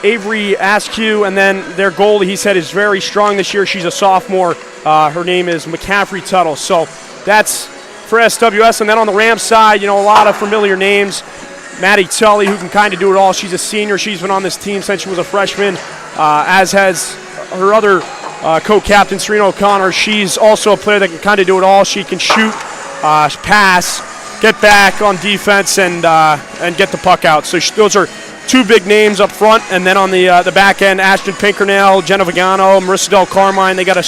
Avery Askew, and then their goalie, he said, is very strong this year. She's a sophomore. Her name is McCaffrey Tuttle. So that's for SWS. And then on the Rams side, a lot of familiar names. Maddie Tully, who can kind of do it all. She's a senior. She's been on this team since she was a freshman, as has her other co-captain, Serena O'Connor. She's also a player that can kind of do it all. She can shoot, pass, get back on defense, and get the puck out. So those are two big names up front, and then on the back end, Ashton Pinkernell, Jenna Vigano, Marissa Del Carmine. They got a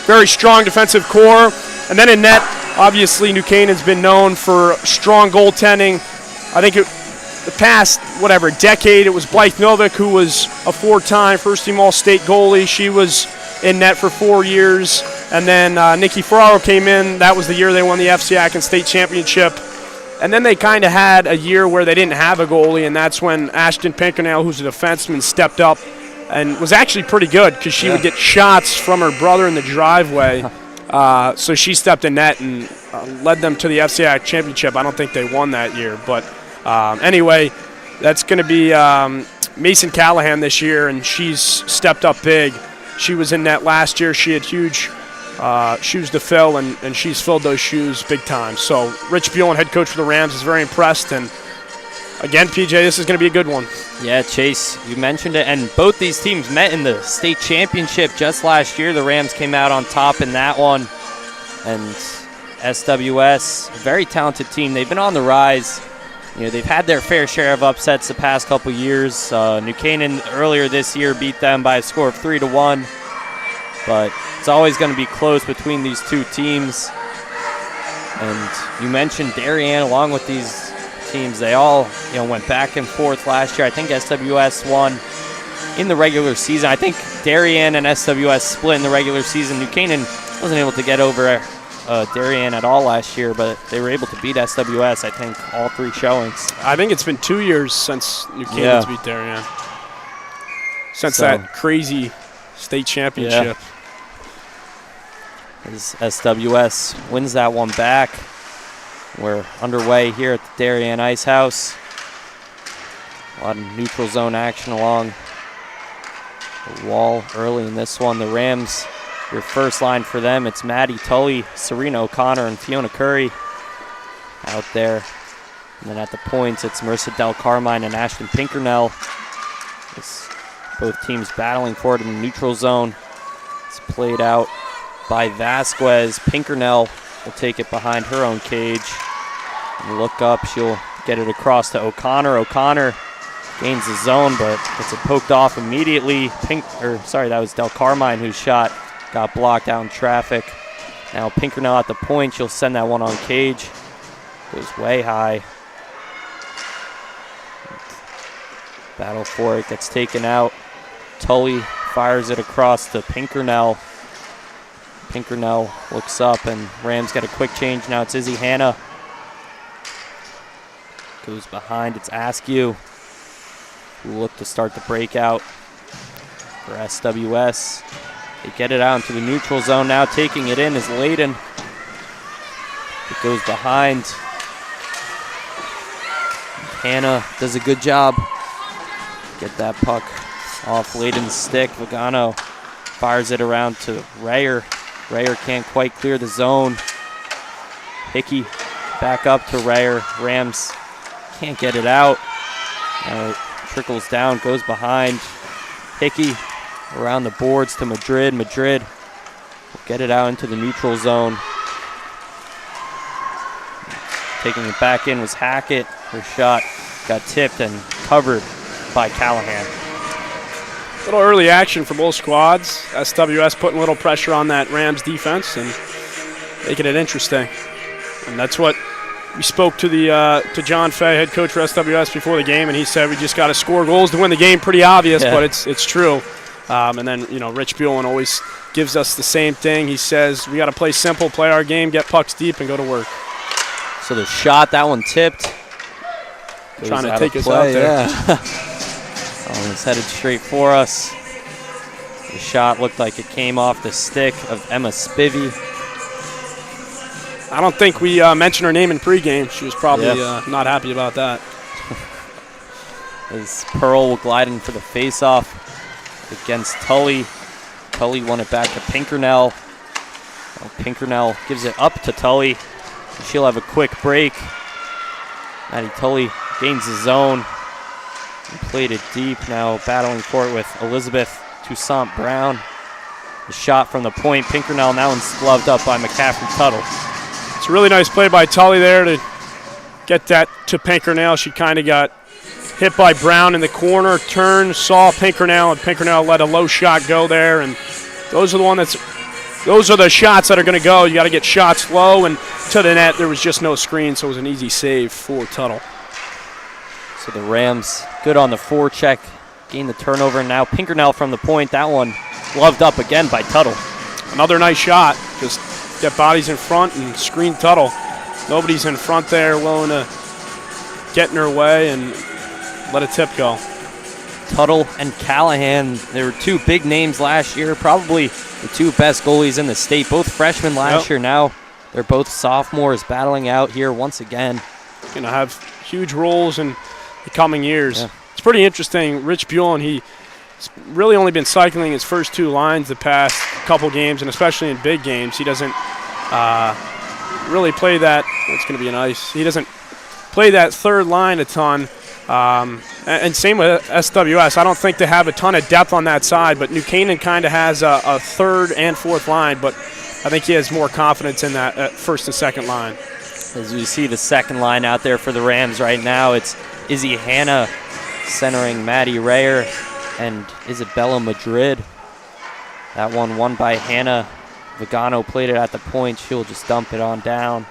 very strong defensive core. And then in net, obviously, New Canaan's been known for strong goaltending. I think the past, decade, it was Blythe Novick, who was a 4-time first-team All-State goalie. She was in net for 4 years. And then Nikki Ferraro came in. That was the year they won the FC Atkins State Championship. And then they kind of had a year where they didn't have a goalie, and that's when Ashton Pinkernell, who's a defenseman, stepped up and was actually pretty good because she would get shots from her brother in the driveway. So she stepped in net and led them to the FCI championship. I don't think they won that year. But anyway, that's going to be Mason Callahan this year, and she's stepped up big. She was in net last year. She had huge shoes to fill, and she's filled those shoes big time. So Rich Buellin, head coach for the Rams, is very impressed. And again, PJ, this is going to be a good one. Yeah, Chase, you mentioned it. And both these teams met in the state championship just last year. The Rams came out on top in that one. And SWS, a very talented team. They've been on the rise. They've had their fair share of upsets the past couple years. New Canaan earlier this year beat them by a score of 3-1. But it's always going to be close between these two teams. And you mentioned Darien along with these teams. They all went back and forth last year. I think SWS won in the regular season. I think Darien and SWS split in the regular season. New Canaan wasn't able to get over Darien at all last year, but they were able to beat SWS, I think, all 3 showings. I think it's been 2 years since New Canaan's beat Darien. Since that crazy state championship. As SWS wins that one back. We're underway here at the Darien Ice House. A lot of neutral zone action along the wall early in this one. The Rams, your first line for them, it's Maddie Tully, Serena O'Connor, and Fiona Curry out there. And then at the points, it's Marissa Del Carmine and Ashton Pinkernell. It's both teams battling for it in the neutral zone. It's played out by Vasquez. Pinkernell will take it behind her own cage. And look up, she'll get it across to O'Connor. O'Connor gains the zone, but gets it poked off immediately. That was Del Carmine whose shot got blocked out in traffic. Now Pinkernell at the point, she'll send that one on cage. Goes way high. Battle for it, gets taken out. Tully fires it across to Pinkernell. Pinkernell looks up, and Rams got a quick change. Now it's Izzy Hanna. Goes behind, it's Askew, who look to start the breakout for SWS. They get it out into the neutral zone. Now taking it in is Layden. It goes behind. Hanna does a good job. Get that puck off Layden's stick. Vigano fires it around to Rayer. Rayer can't quite clear the zone. Hickey back up to Rayer. Rams can't get it out. Now it trickles down, goes behind. Hickey around the boards to Madrid. Madrid will get it out into the neutral zone. Taking it back in was Hackett. Her shot got tipped and covered by Callahan. A little early action for both squads. SWS putting a little pressure on that Rams defense and making it interesting. And that's what we spoke to to John Fay, head coach for SWS, before the game, and he said we just got to score goals to win the game. Pretty obvious, but it's true. And then Rich Buellin always gives us the same thing. He says we got to play simple, play our game, get pucks deep, and go to work. So the shot, that one tipped. Trying to take us out there. It's headed straight for us. The shot looked like it came off the stick of Emma Spivey. I don't think we mentioned her name in pregame. She was probably not happy about that. as Pearl will glide in for the face-off against Tully. Tully won it back to Pinkernell. Now Pinkernell gives it up to Tully. She'll have a quick break. Maddie Tully gains the zone and played it deep. Now battling for it with Elizabeth Toussaint Brown. The shot from the point. Pinkernell now gloved up by McCaffrey-Tuttle. It's a really nice play by Tully there to get that to Pinkernell. She kind of got hit by Brown in the corner, turned, saw Pinkernell, and Pinkernell let a low shot go there. And those are the shots that are going to go. You got to get shots low and to the net. There was just no screen, so it was an easy save for Tuttle. So the Rams good on the forecheck, gain the turnover, and now Pinkernell from the point. That one gloved up again by Tuttle. Another nice shot. Just get bodies in front and screen Tuttle. Nobody's in front there willing to get in her way and let a tip go. Tuttle and Callahan, they were two big names last year, probably the two best goalies in the state. Both freshmen last year. Now they're both sophomores battling out here once again. Going to have huge roles in the coming years. Yeah. It's pretty interesting. Rich Buellin, he's really only been cycling his first two lines the past couple games, and especially in big games. He doesn't really play that. It's going to be a nice. He doesn't play that third line a ton. And same with SWS. I don't think they have a ton of depth on that side, but New Canaan kind of has a third and fourth line, but I think he has more confidence in that first and second line. As we see the second line out there for the Rams right now, it's Izzy Hanna centering Maddie Rayer and Isabella Madrid. That one won by Hanna. Vigano played it at the point. She'll just dump it on down.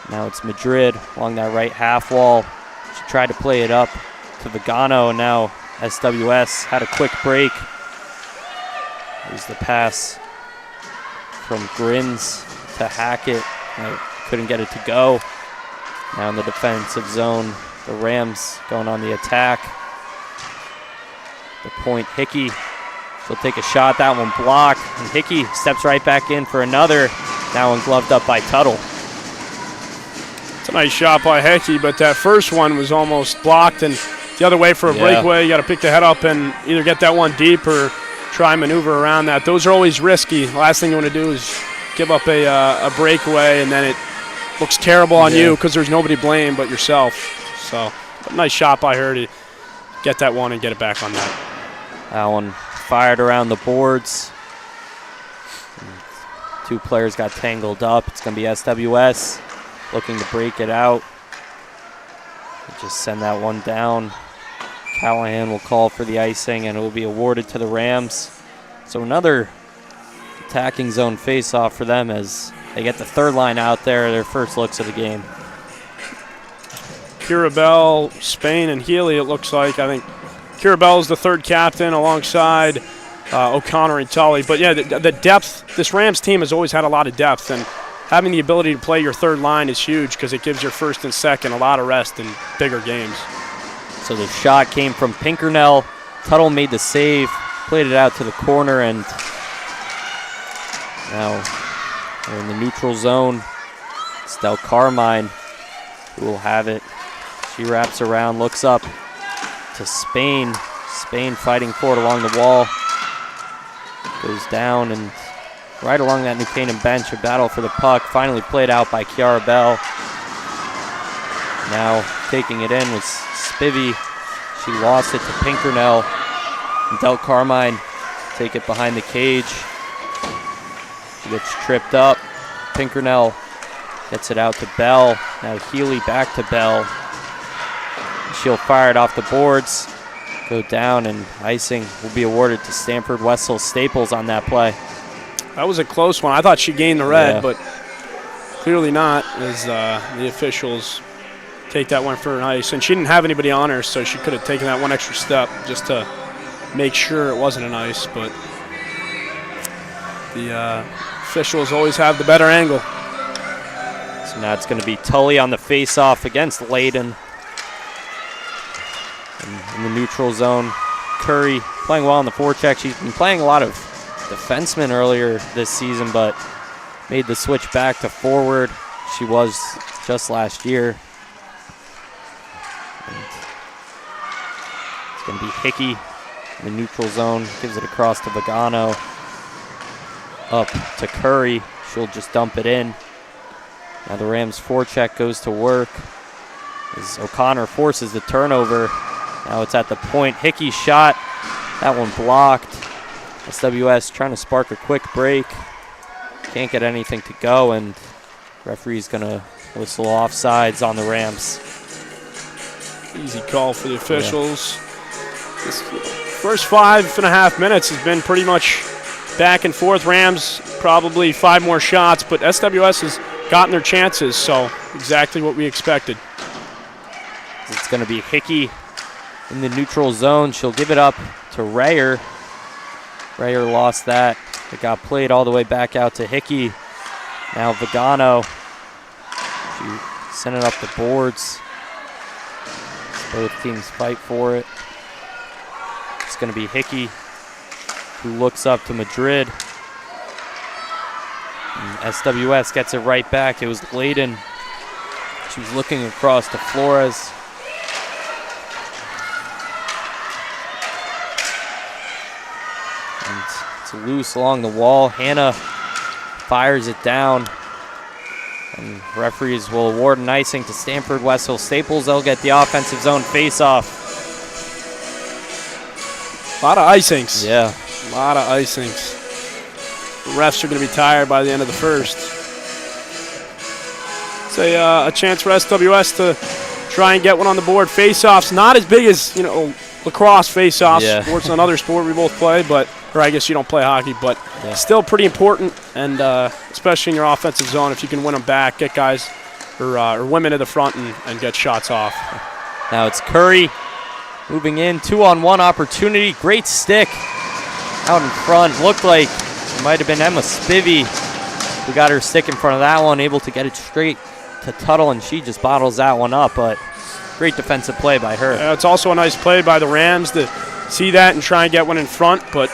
Now it's Madrid along that right half wall. She tried to play it up to Vigano, and now SWS had a quick break. There's the pass from Grins to Hackett. Couldn't get it to go. Now in the defensive zone, the Rams going on the attack. The point, Hickey. She'll take a shot. That one blocked. And Hickey steps right back in for another. That one gloved up by Tuttle. It's a nice shot by Hickey, but that first one was almost blocked. And the other way for a breakaway, you got to pick the head up and either get that one deep or try and maneuver around that. Those are always risky. The last thing you want to do is give up a breakaway, and then it looks terrible on you because there's nobody to blame but yourself. So a nice shot by her to get that one and get it back on net. That one fired around the boards. Two players got tangled up. It's going to be SWS looking to break it out. Just send that one down. Callahan will call for the icing, and it will be awarded to the Rams. So another attacking zone face-off for them as they get the third line out there, their first looks of the game. Kira Bell, Spain, and Healy, it looks like. I think Kira Bell is the third captain alongside O'Connor and Tully. But, yeah, the depth, this Rams team has always had a lot of depth, and having the ability to play your third line is huge because it gives your first and second a lot of rest in bigger games. So the shot came from Pinkernell. Tuttle made the save, played it out to the corner, and now we're in the neutral zone. It's Del Carmine who will have it. She wraps around, looks up to Spain. Spain fighting for it along the wall. Goes down, and right along that New Canaan bench, a battle for the puck. Finally played out by Kiara Bell. Now taking it in was Spivey. She lost it to Pinkernell. And Del Carmine take it behind the cage. She gets tripped up. Pinkernell gets it out to Bell. Now Healy back to Bell. She'll fire it off the boards. Go down, and icing will be awarded to Stanford Wessel Staples on that play. That was a close one. I thought she gained the red, but clearly not, as the officials take that one for an ice. And she didn't have anybody on her, so she could have taken that one extra step just to make sure it wasn't an ice. But the officials always have the better angle. So now it's going to be Tully on the face-off against Layden. And in the neutral zone, Curry playing well on the forecheck. She's been playing a lot of defenseman earlier this season, but made the switch back to forward. She was just last year. And going to be Hickey in the neutral zone. Gives it across to Vagano. Up to Curry. She'll just dump it in. Now the Rams forecheck goes to work as O'Connor forces the turnover. Now it's at the point. Hickey's shot. That one blocked. SWS trying to spark a quick break. Can't get anything to go, and referee's going to whistle offsides on the Rams. Easy call for the officials. This first 5.5 minutes has been pretty much back and forth. Rams probably 5 more shots, but SWS has gotten their chances, so exactly what we expected. It's going to be Hickey in the neutral zone. She'll give it up to Rayer. Rayer lost that. It got played all the way back out to Hickey. Now Vagano. She sent it up the boards. Both teams fight for it. It's going to be Hickey who looks up to Madrid. And SWS gets it right back. It was Gladen. She was looking across to Flores. And it's loose along the wall. Hannah fires it down. And referees will award an icing to Stanford Westhill Staples. They'll get the offensive zone face-off. A lot of icings. Yeah. A lot of icings. The refs are going to be tired by the end of the first. It's a chance for SWS to try and get one on the board. Face-offs, not as big as, lacrosse face-offs. Yeah. Sports another sport we both play, or I guess you don't play hockey, but still pretty important, and especially in your offensive zone, if you can win them back, get guys or women to the front and get shots off. Now it's Curry moving in, 2-on-1 opportunity. Great stick out in front. Looked like it might have been Emma Spivey who got her stick in front of that one, able to get it straight to Tuttle, and she just bottles that one up, but great defensive play by her. Yeah, it's also a nice play by the Rams to see that and try and get one in front, but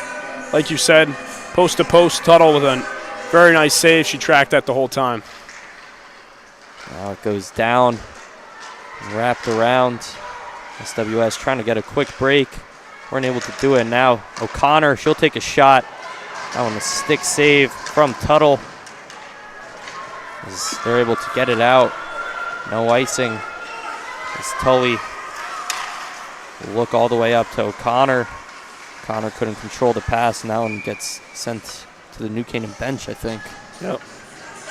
like you said, post-to-post, Tuttle with a very nice save. She tracked that the whole time. Now it goes down, wrapped around. SWS trying to get a quick break. Weren't able to do it. Now O'Connor, she'll take a shot. That one a stick save from Tuttle. As they're able to get it out. No icing. As Tully will look all the way up to O'Connor. O'Connor couldn't control the pass, and that one gets sent to the New Canaan bench, I think. Yep.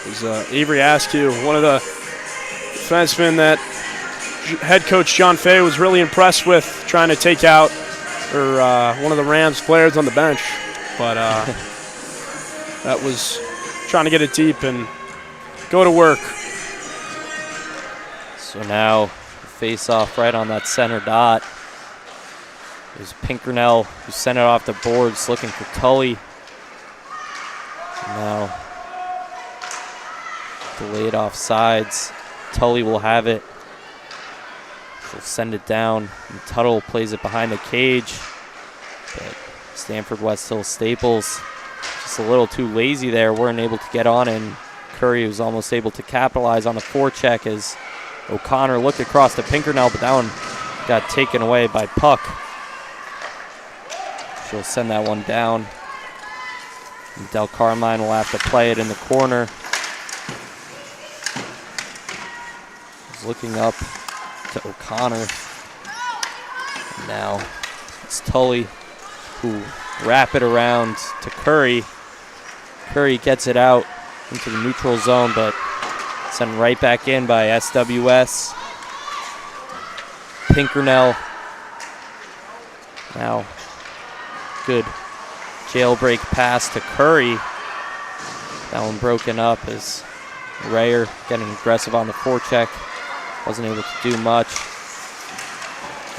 It was Avery Askew, one of the defensemen that head coach John Fay was really impressed with, trying to take out one of the Rams players on the bench. But that was trying to get it deep and go to work. So now face off right on that center dot. It was Pinkernell who sent it off the boards looking for Tully. Now delayed off sides. Tully will have it. She'll send it down. And Tuttle plays it behind the cage. But Stanford Westhill Staples just a little too lazy there. Weren't able to get on, and Curry was almost able to capitalize on the forecheck as O'Connor looked across to Pinkernell, but that one got taken away by Puck. She'll send that one down. And Del Carmine will have to play it in the corner. He's looking up to O'Connor. And now it's Tully who wrap it around to Curry. Curry gets it out into the neutral zone, but sent right back in by SWS. Pinkernell. Now, good jailbreak pass to Curry. That one broken up as Rayer getting aggressive on the forecheck. Wasn't able to do much.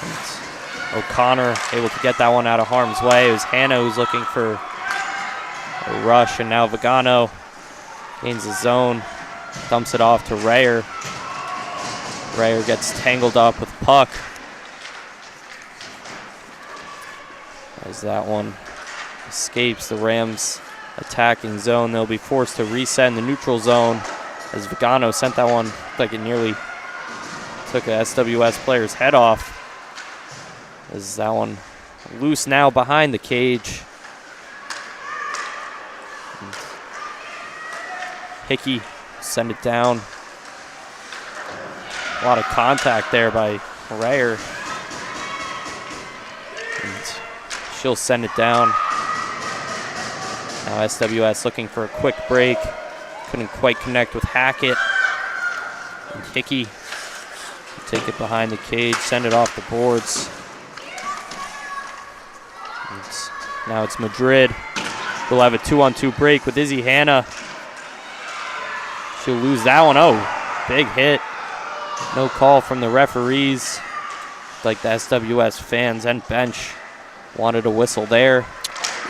And O'Connor able to get that one out of harm's way. It was Hannah who's looking for a rush, and now Vagano gains the zone, dumps it off to Rayer. Rayer gets tangled up with Puck. As that one escapes the Rams' attacking zone, they'll be forced to reset in the neutral zone as Vagano sent that one like it nearly took a SWS player's head off. Is that one loose now behind the cage. And Hickey send it down. A lot of contact there by Rayer. And she'll send it down. Now SWS looking for a quick break. Couldn't quite connect with Hackett. And Hickey will take it behind the cage, send it off the boards. And now it's Madrid. We'll have a 2-on-2 break with Izzy Hanna. She'll lose that one. Oh, big hit. No call from the referees. Like the SWS fans and bench wanted a whistle there.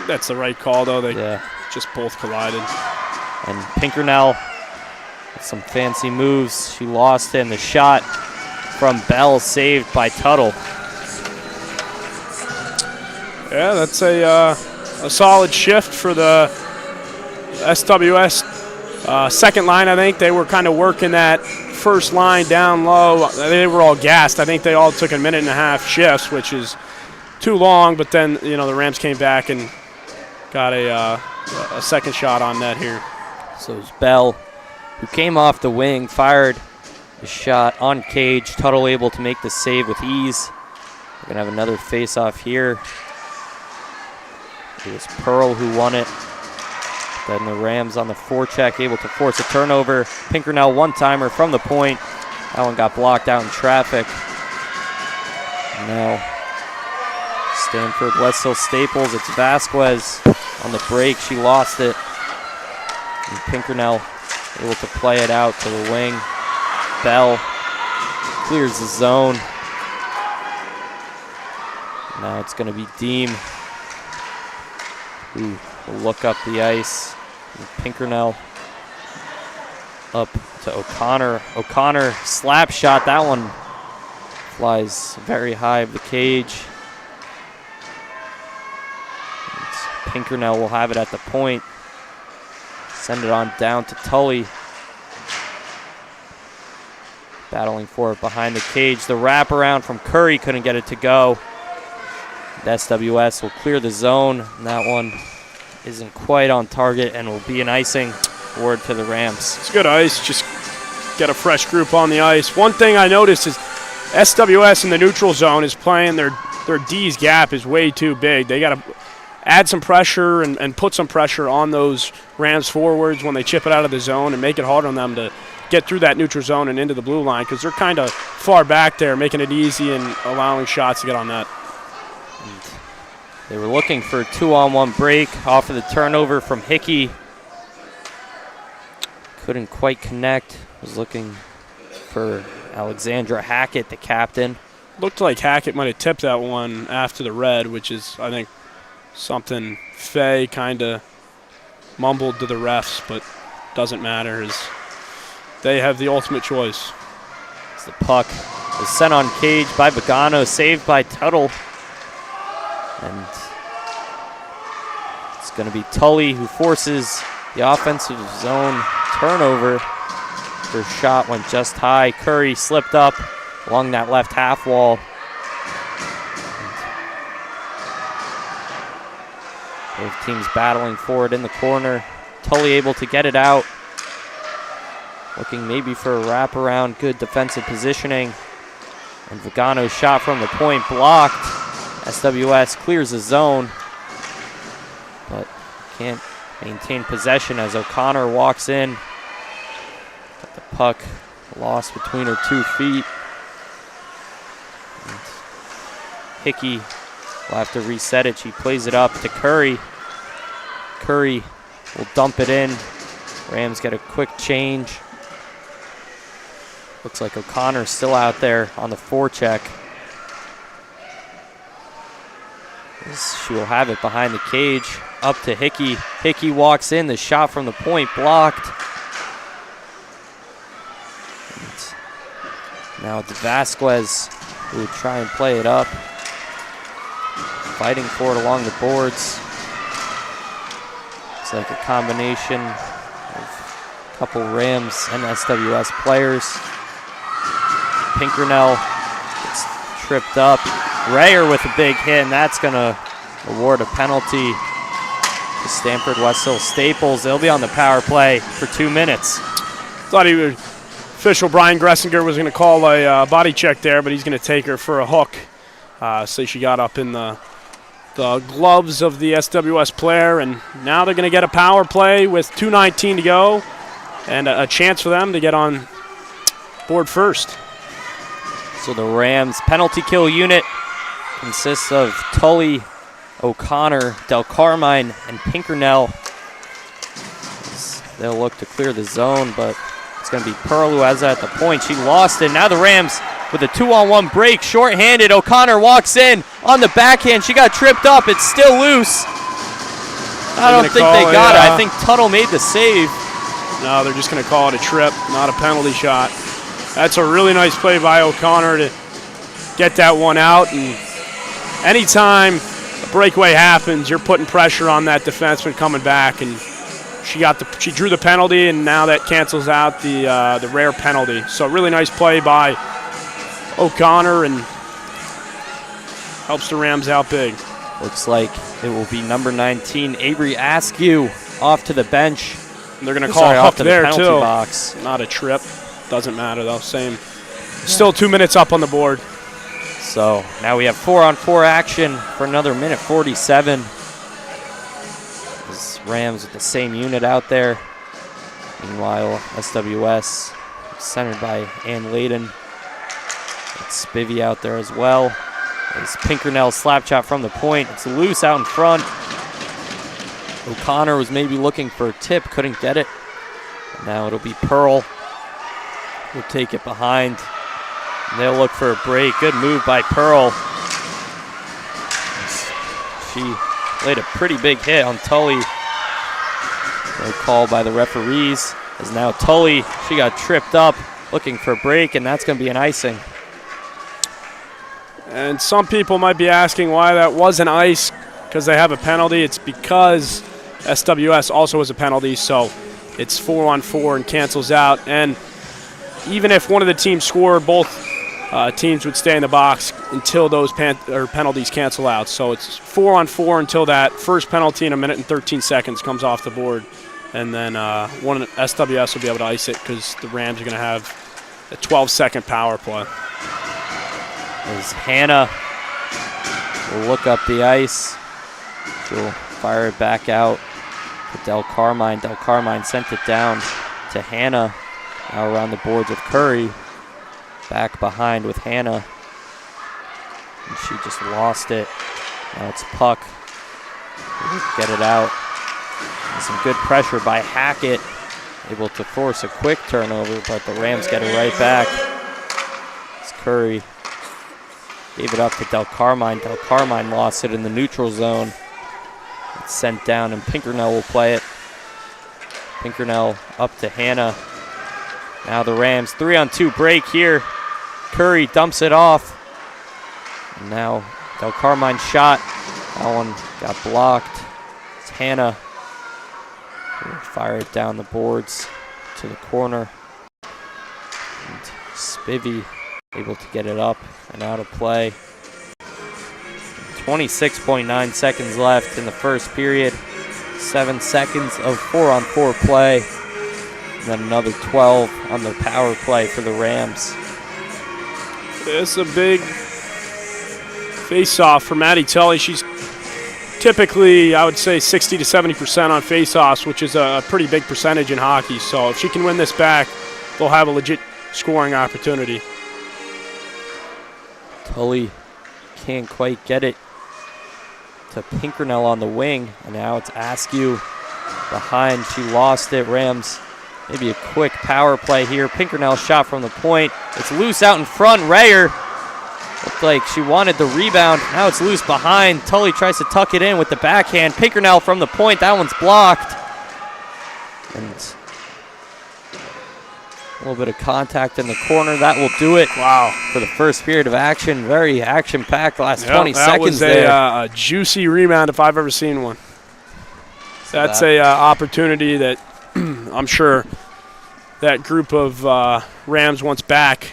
That's the right call, though. They just both collided. And Pinkernell with some fancy moves. She lost it, and the shot from Bell saved by Tuttle. Yeah, that's a solid shift for the SWS second line, I think. They were kind of working that first line down low. They were all gassed. I think they all took a 1.5-minute shifts, which is too long, but then, the Rams came back and got a second shot on net here. So it was Bell, who came off the wing, fired the shot on cage. Tuttle able to make the save with ease. We're going to have another face-off here. It was Pearl who won it. Then the Rams on the forecheck, able to force a turnover. Pinkernell one-timer from the point. That one got blocked out in traffic. And now Stanford West Hill Staples. It's Vasquez on the break. She lost it. And Pinkernell able to play it out to the wing. Bell clears the zone. Now it's going to be Deem who will look up the ice. And Pinkernell up to O'Connor. O'Connor slap shot. That one flies very high of the cage. And Pinkernell will have it at the point. Send it on down to Tully. Battling for it behind the cage. The wraparound from Curry couldn't get it to go. The SWS will clear the zone. And that one isn't quite on target and will be an icing forward to the Rams. It's good ice. Just get a fresh group on the ice. One thing I noticed is SWS in the neutral zone is playing their D's gap is way too big. They got to add some pressure and put some pressure on those Rams forwards when they chip it out of the zone and make it hard on them to get through that neutral zone and into the blue line, because they're kind of far back there, making it easy and allowing shots to get on net. And they were looking for a 2-on-1 break off of the turnover from Hickey. Couldn't quite connect. Was looking for Alexandra Hackett, the captain. Looked like Hackett might have tipped that one after the red, which is, I think, something Faye kind of mumbled to the refs, but doesn't matter as they have the ultimate choice. As the puck is sent on cage by Bagano, saved by Tuttle. And it's going to be Tully who forces the offensive zone turnover. Her shot went just high. Curry slipped up along that left half wall. Both teams battling for it in the corner. Tully able to get it out. Looking maybe for a wraparound. Good defensive positioning. And Vigano's shot from the point blocked. SWS clears the zone, but can't maintain possession as O'Connor walks in. Got the puck lost between her 2 feet. And Hickey will have to reset it. She plays it up to Curry. Curry will dump it in. Rams get a quick change. Looks like O'Connor's still out there on the forecheck. She will have it behind the cage. Up to Hickey. Hickey walks in. The shot from the point blocked. And now it's Vasquez who will try and play it up. Fighting for it along the boards. It's like a combination of a couple Rams and SWS players. Pinkernell gets tripped up. Rayer with a big hit, and that's going to award a penalty to Stanford West Hill Staples. They'll be on the power play for 2 minutes. Thought official Brian Gressinger was going to call a body check there, but he's going to take her for a hook. So she got up in the gloves of the SWS player, and now they're going to get a power play with 2:19 to go and a chance for them to get on board first. So the Rams penalty kill unit consists of Tully, O'Connor, Del Carmine, and Pinkernell. They'll look to clear the zone, but it's going to be Pearl who has that at the point. She lost it. Now the Rams with a 2-on-1 break, short-handed. O'Connor walks in on the backhand. She got tripped up. It's still loose. I don't think they got it. I think Tuttle made the save. No, they're just going to call it a trip, not a penalty shot. That's a really nice play by O'Connor to get that one out. And anytime a breakaway happens, you're putting pressure on that defenseman coming back. And she drew the penalty, and now that cancels out the rare penalty. So really nice play by O'Connor and helps the Rams out big. Looks like it will be number 19, Avery Askew, off to the bench. And they're going to call a hook there, too. Box. Not a trip. Doesn't matter, though. Same. Still 2 minutes up on the board. So now we have 4-on-4 action for another minute 47. This Rams with the same unit out there. Meanwhile, SWS centered by Ann Layden. It's Spivey out there as well. There's Pinkernell slap shot from the point. It's loose out in front. O'Connor was maybe looking for a tip, couldn't get it. Now it'll be Pearl who'll take it behind. And they'll look for a break. Good move by Pearl. She laid a pretty big hit on Tully. No call by the referees. As now Tully, she got tripped up looking for a break, and that's going to be an icing. And some people might be asking why that was an ice, because they have a penalty. It's because SWS also has a penalty, so it's 4-on-4 and cancels out. And even if one of the teams scored, both teams would stay in the box until those penalties cancel out. So it's 4-on-4 until that first penalty in 1 minute and 13 seconds comes off the board. And then one SWS will be able to ice it because the Rams are going to have a 12-second power play. As Hannah will look up the ice, she'll fire it back out to Del Carmine. Del Carmine sent it down to Hannah. Now around the boards of Curry. Back behind with Hannah. And she just lost it. Now it's Puck. Get it out. And some good pressure by Hackett. Able to force a quick turnover, but the Rams get it right back. It's Curry. Gave it up to Del Carmine. Del Carmine lost it in the neutral zone. It's sent down, and Pinkernell will play it. Pinkernell up to Hannah. Now the Rams 3-on-2 break here. Curry dumps it off. And now Del Carmine shot. That one got blocked. It's Hannah. We'll fire it down the boards to the corner. And Spivey able to get it up and out of play. 26.9 seconds left in the first period. 7 seconds of 4-on-4 play. And then another 12 on the power play for the Rams. It's a big face-off for Maddie Tully. She's typically, I would say, 60 to 70% on face-offs, which is a pretty big percentage in hockey. So if she can win this back, they'll have a legit scoring opportunity. Tully can't quite get it to Pinkernell on the wing, and now it's Askew behind. She lost it. Rams maybe a quick power play here. Pinkernell shot from the point. It's loose out in front. Rayer looked like she wanted the rebound. Now it's loose behind. Tully tries to tuck it in with the backhand. Pinkernell from the point. That one's blocked. And a little bit of contact in the corner. That will do it. Wow. For the first period of action. Very action-packed last 20 seconds there. That was a juicy rebound if I've ever seen one. So that's a opportunity that I'm sure that group of Rams wants back.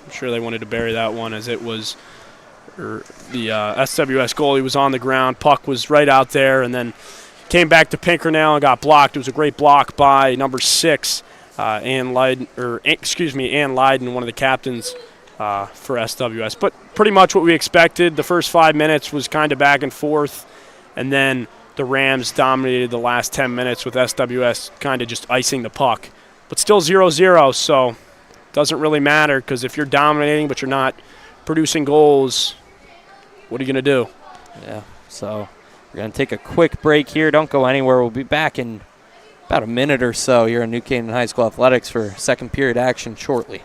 I'm sure they wanted to bury that one, as it was SWS goalie was on the ground. Puck was right out there, and then came back to Pinkernell and got blocked. It was a great block by number 6, Ann Leiden, one of the captains for SWS. But pretty much what we expected. The first 5 minutes was kind of back and forth, and then the Rams dominated the last 10 minutes with SWS kind of just icing the puck. But still 0-0, so doesn't really matter, because if you're dominating but you're not producing goals, what are you going to do? Yeah, so we're going to take a quick break here. Don't go anywhere. We'll be back in about a minute or so here in New Canaan High School Athletics for second period action shortly.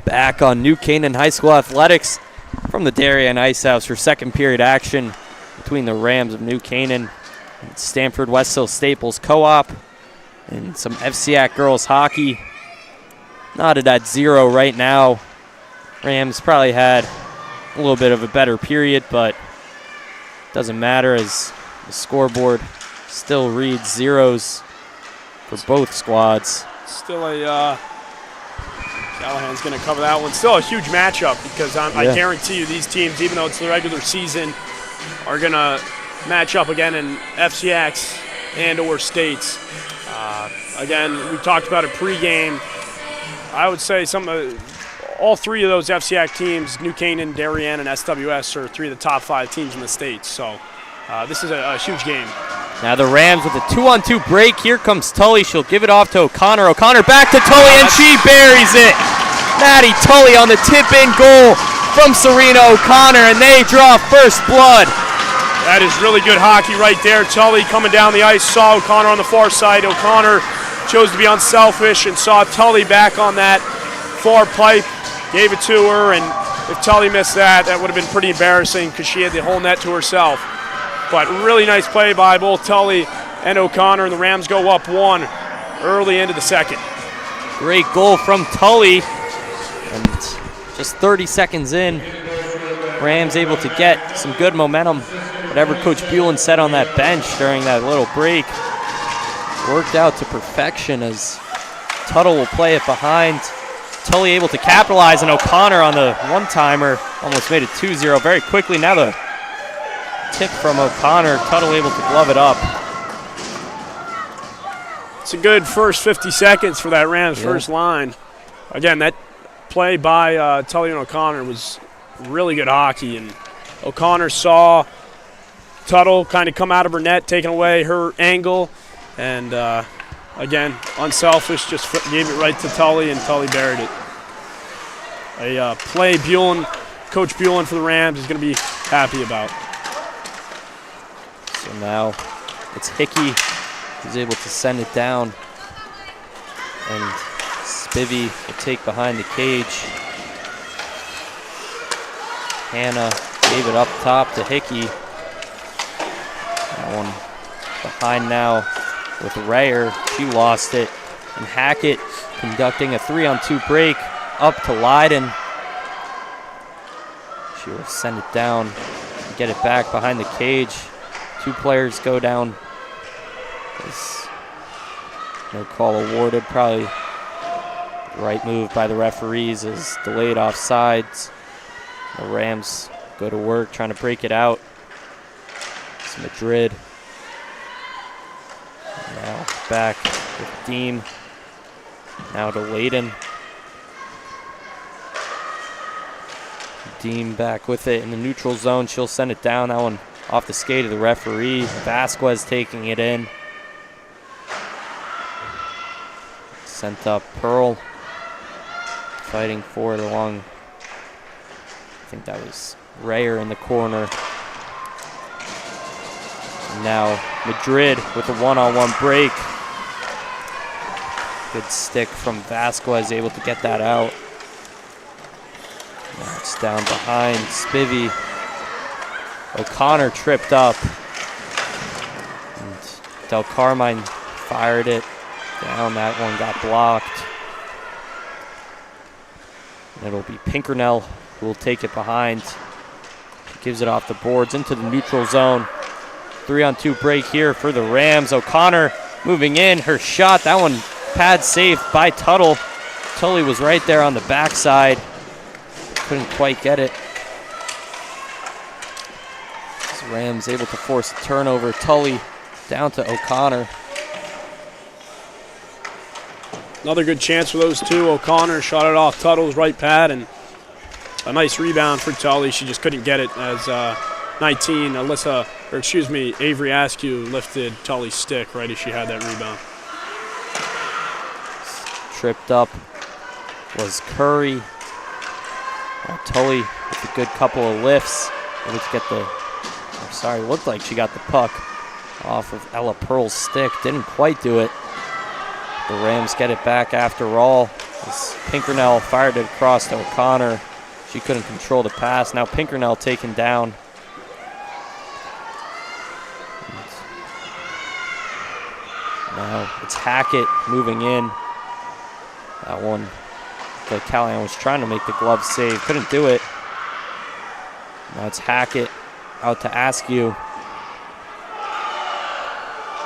Back on New Canaan High School Athletics from the Darien Ice House for second period action between the Rams of New Canaan and Stanford West Hill Staples Co-op and some FCAC girls hockey. Knotted at 0 right now. Rams probably had a little bit of a better period, but doesn't matter as the scoreboard still reads zeros for both squads. Still a Callahan's going to cover that one. Still a huge matchup, because I guarantee you these teams, even though it's the regular season, are going to match up again in FCX and or states. Again, we talked about it pregame. I would say all 3 of those FCX teams, New Canaan, Darien, and SWS, are 3 of the top 5 teams in the state. So this is a huge game. Now the Rams with a 2-on-2 break. Here comes Tully. She'll give it off to O'Connor. O'Connor back to Tully, and she buries it. Maddie Tully on the tip-in goal from Serena O'Connor, and they draw first blood. That is really good hockey right there. Tully coming down the ice, saw O'Connor on the far side. O'Connor chose to be unselfish and saw Tully back on that far pipe, gave it to her, and if Tully missed that, that would have been pretty embarrassing, because she had the whole net to herself. But really nice play by both Tully and O'Connor, and the Rams go up 1 early into the second. Great goal from Tully. And just 30 seconds in, Rams able to get some good momentum. Whatever Coach Buellen said on that bench during that little break worked out to perfection, as Tuttle will play it behind. Tully able to capitalize, and O'Connor on the one-timer almost made it 2-0 very quickly. Now the tip from O'Connor, Tuttle able to glove it up. It's a good first 50 seconds for that Rams first line. Again, that play by Tully and O'Connor was really good hockey, and O'Connor saw Tuttle kind of come out of her net, taking away her angle, and again, unselfish, just gave it right to Tully, and Tully buried it. A play Coach Buellen for the Rams is going to be happy about. So now it's Hickey who's able to send it down, and Spivey will take behind the cage. Hannah gave it up top to Hickey. That one behind now with Rayer. She lost it. And Hackett conducting a 3-on-2 break up to Leiden. She will send it down and get it back behind the cage. 2 players go down. There's no call awarded. Probably the right move by the referees is delayed offsides. The Rams go to work trying to break it out. It's Madrid. Now back with Deem. Now to Layden. Deem back with it in the neutral zone. She'll send it down. That one off the skate of the referee. Vasquez taking it in. Sent up Pearl. Fighting for it along. I think that was Rayer in the corner. And now Madrid with a one-on-one break. Good stick from Vasquez, able to get that out. Now it's down behind Spivey. O'Connor tripped up. And Del Carmine fired it down. That one got blocked. And it'll be Pinkernell who will take it behind. Gives it off the boards into the neutral zone. 3-on-2 break here for the Rams. O'Connor moving in. Her shot, that one pad saved by Tuttle. Tully was right there on the backside. Couldn't quite get it. As Rams able to force a turnover. Tully down to O'Connor. Another good chance for those two. O'Connor shot it off Tuttle's right pad, and a nice rebound for Tully. She just couldn't get it as 19, Avery Askew lifted Tully's stick right as she had that rebound. Tripped up was Curry. Tully with a good couple of lifts. Able to get looked like she got the puck off of Ella Pearl's stick. Didn't quite do it. The Rams get it back after all. As Pinkernell fired it across to O'Connor. She couldn't control the pass. Now Pinkernell taken down. Now it's Hackett moving in. That one, Callahan was trying to make the glove save. Couldn't do it. Now it's Hackett out to Askew.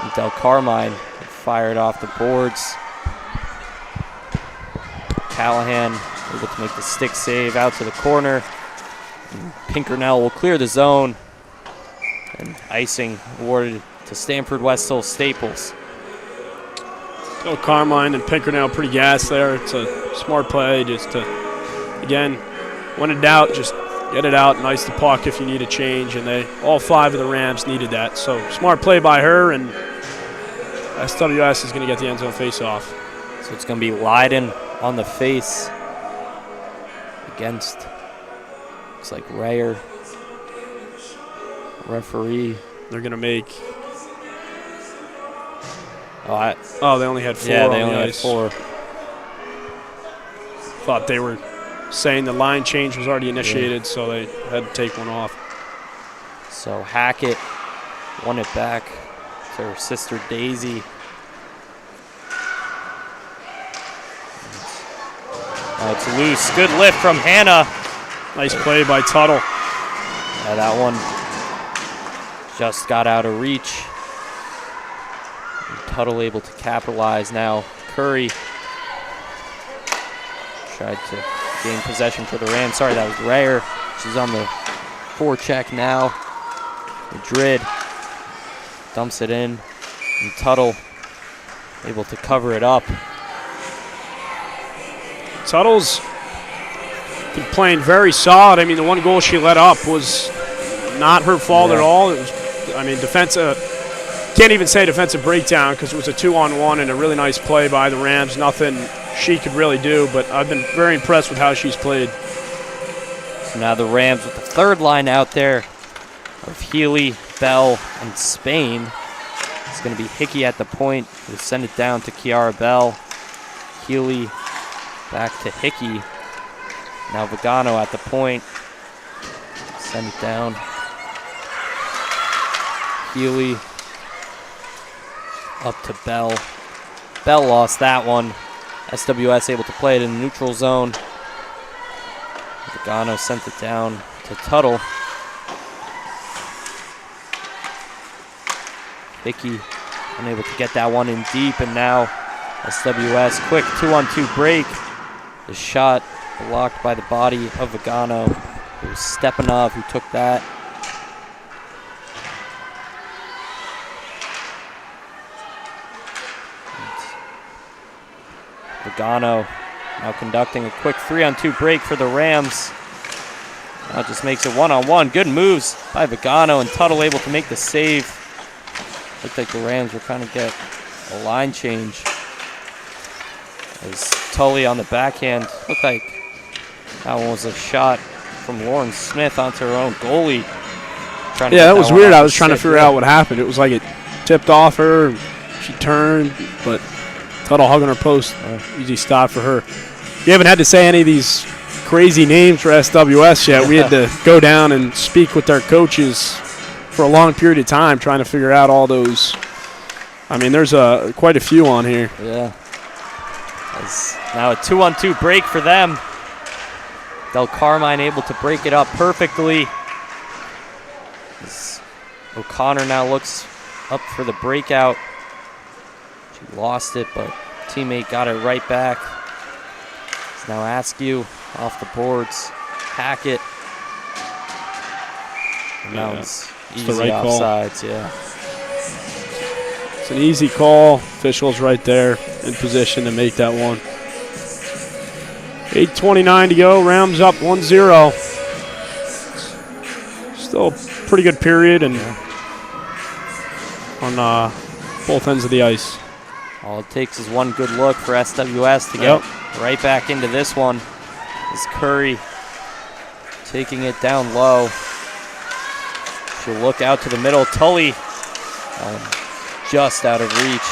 And Del Carmine fired off the boards. Callahan able to make the stick save out to the corner. And Pinkernell will clear the zone. And icing awarded to Stanford West Hill Staples. Del Carmine and Pinkernell pretty gassed there. It's a smart play just to, again, when in doubt, just get it out and ice the puck if you need a change. And all 5 of the Rams needed that. So smart play by her, and SWS is going to get the end zone face-off. So it's going to be Leiden on the face against, looks like Rayer. Referee. They're going to make. They only had 4 Yeah, on they the only had ice. 4. Thought they were saying the line change was already initiated, so they had to take one off. So Hackett won it back to her sister Daisy. Now it's loose. Good lift from Hannah. Nice play by Tuttle. Yeah, that one just got out of reach. And Tuttle able to capitalize now. Curry tried to gain possession for the Rams. Sorry, that was Rayer. She's on the forecheck now. Madrid dumps it in. And Tuttle able to cover it up. Tuttle's been playing very solid. I mean, the one goal she let up was not her fault at all. It was, can't even say defensive breakdown because it was a 2-on-1 and a really nice play by the Rams. Nothing she could really do, but I've been very impressed with how she's played. So now the Rams with the third line out there of Healy, Bell, and Spain. It's going to be Hickey at the point. We'll send it down to Kiara Bell. Healy back to Hickey. Now Vigano at the point. Send it down. Healy up to Bell. Bell lost that one. SWS able to play it in the neutral zone. Vagano sent it down to Tuttle. Vicky unable to get that one in deep, and now SWS quick 2-on-2 break. The shot blocked by the body of Vagano. It was Stepanov who took that. Vagano now conducting a quick 3-on-2 break for the Rams. Now it just makes it 1-on-1. Good moves by Vagano, and Tuttle able to make the save. Looked like the Rams were trying to get a line change. As Tully on the backhand. Looked like that one was a shot from Lauren Smith onto her own goalie. Yeah, that was weird. I was trying to figure out what happened. It was like it tipped off her. She turned, but Tuttle hugging her post. Easy stop for her. You haven't had to say any of these crazy names for SWS yet. We had to go down and speak with their coaches for a long period of time trying to figure out all those. I mean, there's quite a few on here. Yeah. As now a 2-on-2 break for them. Del Carmine able to break it up perfectly. As O'Connor now looks up for the breakout. She lost it, but teammate got it right back. It's now Askew off the boards. Hackett. And now it's easy the right offsides, call. Yeah. It's an easy call. Officials right there in position to make that one. 8:29 to go. Rams up 1-0. Still a pretty good period, and on both ends of the ice. All it takes is one good look for SWS to get right back into this one. Is Curry taking it down low. She'll look out to the middle. Tully just out of reach.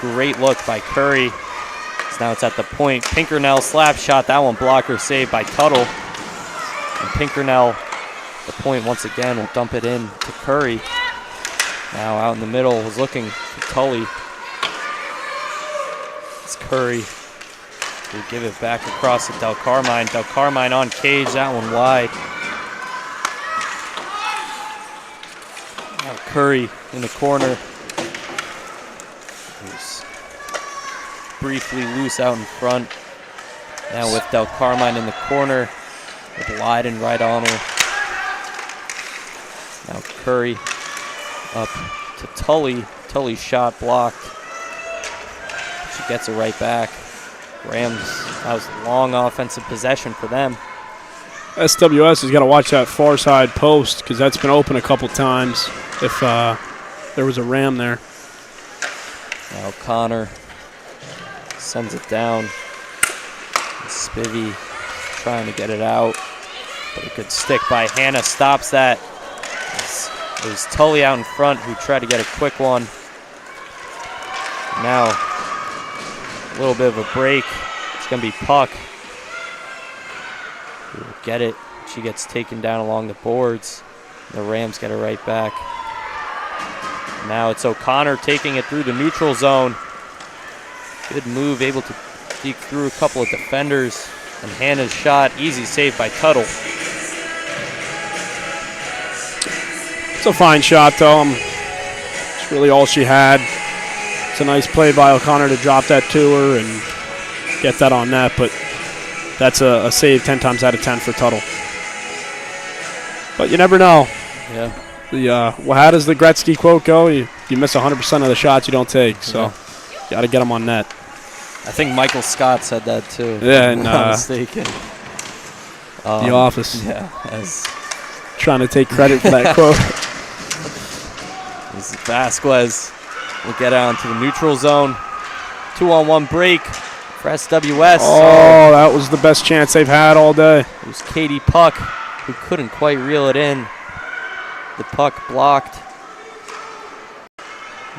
Great look by Curry. So now it's at the point. Pinkernell slap shot. That one blocker saved by Tuttle. And Pinkernell, the point once again, will dump it in to Curry. Now out in the middle was looking for Tully. It's Curry who give it back across to Del Carmine. Del Carmine on cage, that one wide. Now Curry in the corner. Who's briefly loose out in front. Now with Del Carmine in the corner, with Leiden right on her. Now Curry up to Tully. Tully's shot blocked. She gets it right back. Rams, that was long offensive possession for them. SWS has got to watch that far side post because that's been open a couple times if there was a Ram there. Now O'Connor sends it down. Spivey trying to get it out, but a good stick by Hannah stops that. It was Tully out in front who tried to get a quick one. Now, a little bit of a break. It's going to be Puck. Who will get it. She gets taken down along the boards. The Rams get it right back. Now it's O'Connor taking it through the neutral zone. Good move, able to sneak through a couple of defenders. And Hannah's shot, easy save by Tuttle. It's a fine shot, though. It's really all she had. It's a nice play by O'Connor to drop that to her and get that on net, but that's a save 10 times out of 10 for Tuttle. But you never know. Yeah. How does the Gretzky quote go? You miss 100% of the shots you don't take, so you got to get them on net. I think Michael Scott said that too. Yeah, and if I'm not mistaken. The Office. Yeah, trying to take credit for that quote. This is Vasquez will get out into the neutral zone. 2-on-1 break for SWS. Oh, that was the best chance they've had all day. It was Katie Puck who couldn't quite reel it in. The puck blocked.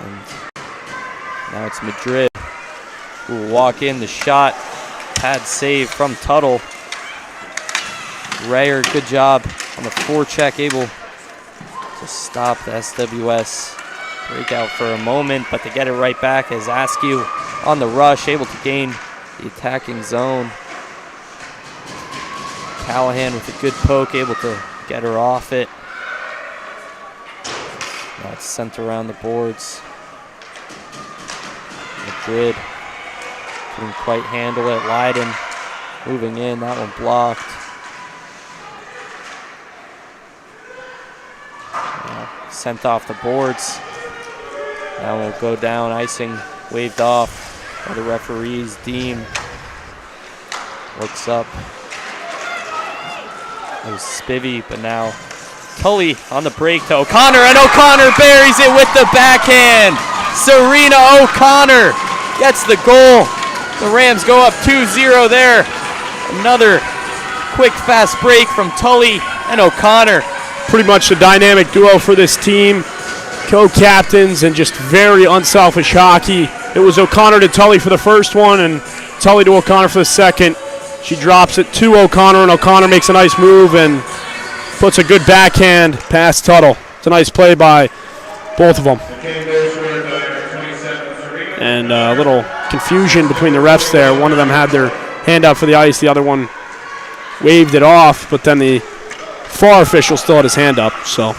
And now it's Madrid who will walk in. The shot, pad save from Tuttle. Rayer, good job on the forecheck, able to stop the SWS breakout for a moment, but they get it right back as Askew on the rush, able to gain the attacking zone. Callahan with a good poke, able to get her off it. Now it's sent around the boards. Madrid couldn't quite handle it. Leiden moving in, that one blocked. Now sent off the boards. That will go down, icing waved off by the referees. Deem looks up. It was Spivey, but now Tully on the break to O'Connor, and O'Connor buries it with the backhand. Serena O'Connor gets the goal. The Rams go up 2-0 there. Another quick, fast break from Tully and O'Connor. Pretty much the dynamic duo for this team. Co-captains and just very unselfish hockey. It was O'Connor to Tully for the first one and Tully to O'Connor for the second. She drops it to O'Connor, and O'Connor makes a nice move and puts a good backhand past Tuttle. It's a nice play by both of them. And a little confusion between the refs there. One of them had their hand out for the ice. The other one waved it off, but then the far official still had his hand up. So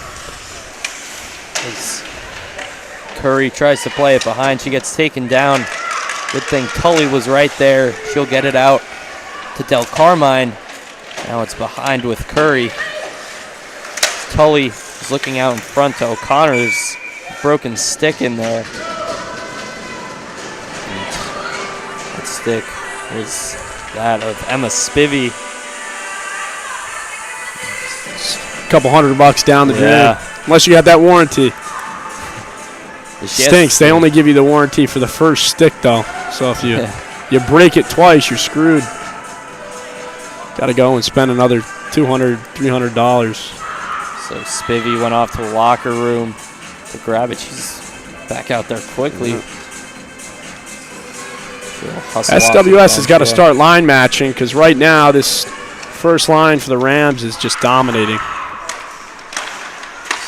as Curry tries to play it behind, she gets taken down. Good thing Tully was right there. She'll get it out to Del Carmine. Now it's behind with Curry. Tully is looking out in front to O'Connor's broken stick in there. And that stick is that of Emma Spivey. A couple $100 down the drain. Unless you got that warranty. Stinks. They only give you the warranty for the first stick, though. So if you break it twice, you're screwed. Got to go and spend another $200, $300. So Spivey went off to the locker room to grab it. She's back out there quickly. SWS has got to start line matching because right now this first line for the Rams is just dominating.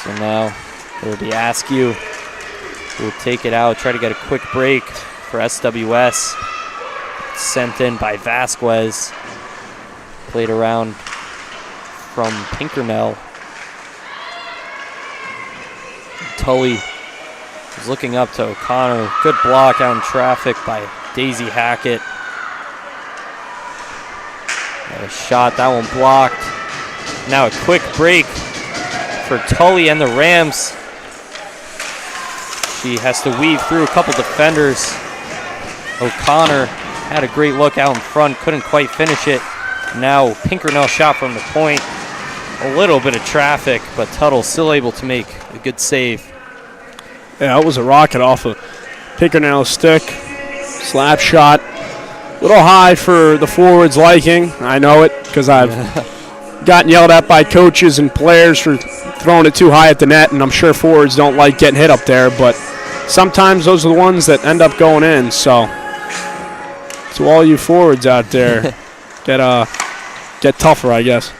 So now it'll be Askew who will take it out, try to get a quick break for SWS. Sent in by Vasquez. Played around from Pinkernell. Tully is looking up to O'Connor. Good block out in traffic by Daisy Hackett. A shot, that one blocked. Now a quick break for Tully and the Rams. She has to weave through a couple defenders. O'Connor had a great look out in front, couldn't quite finish it. Now Pinkernell shot from the point. A little bit of traffic, but Tuttle still able to make a good save. Yeah, it was a rocket off of Pinkernell's stick. Slap shot. A little high for the forward's liking. I know it because I've gotten yelled at by coaches and players for throwing it too high at the net, and I'm sure forwards don't like getting hit up there, but sometimes those are the ones that end up going in. So to all you forwards out there, get tougher, I guess.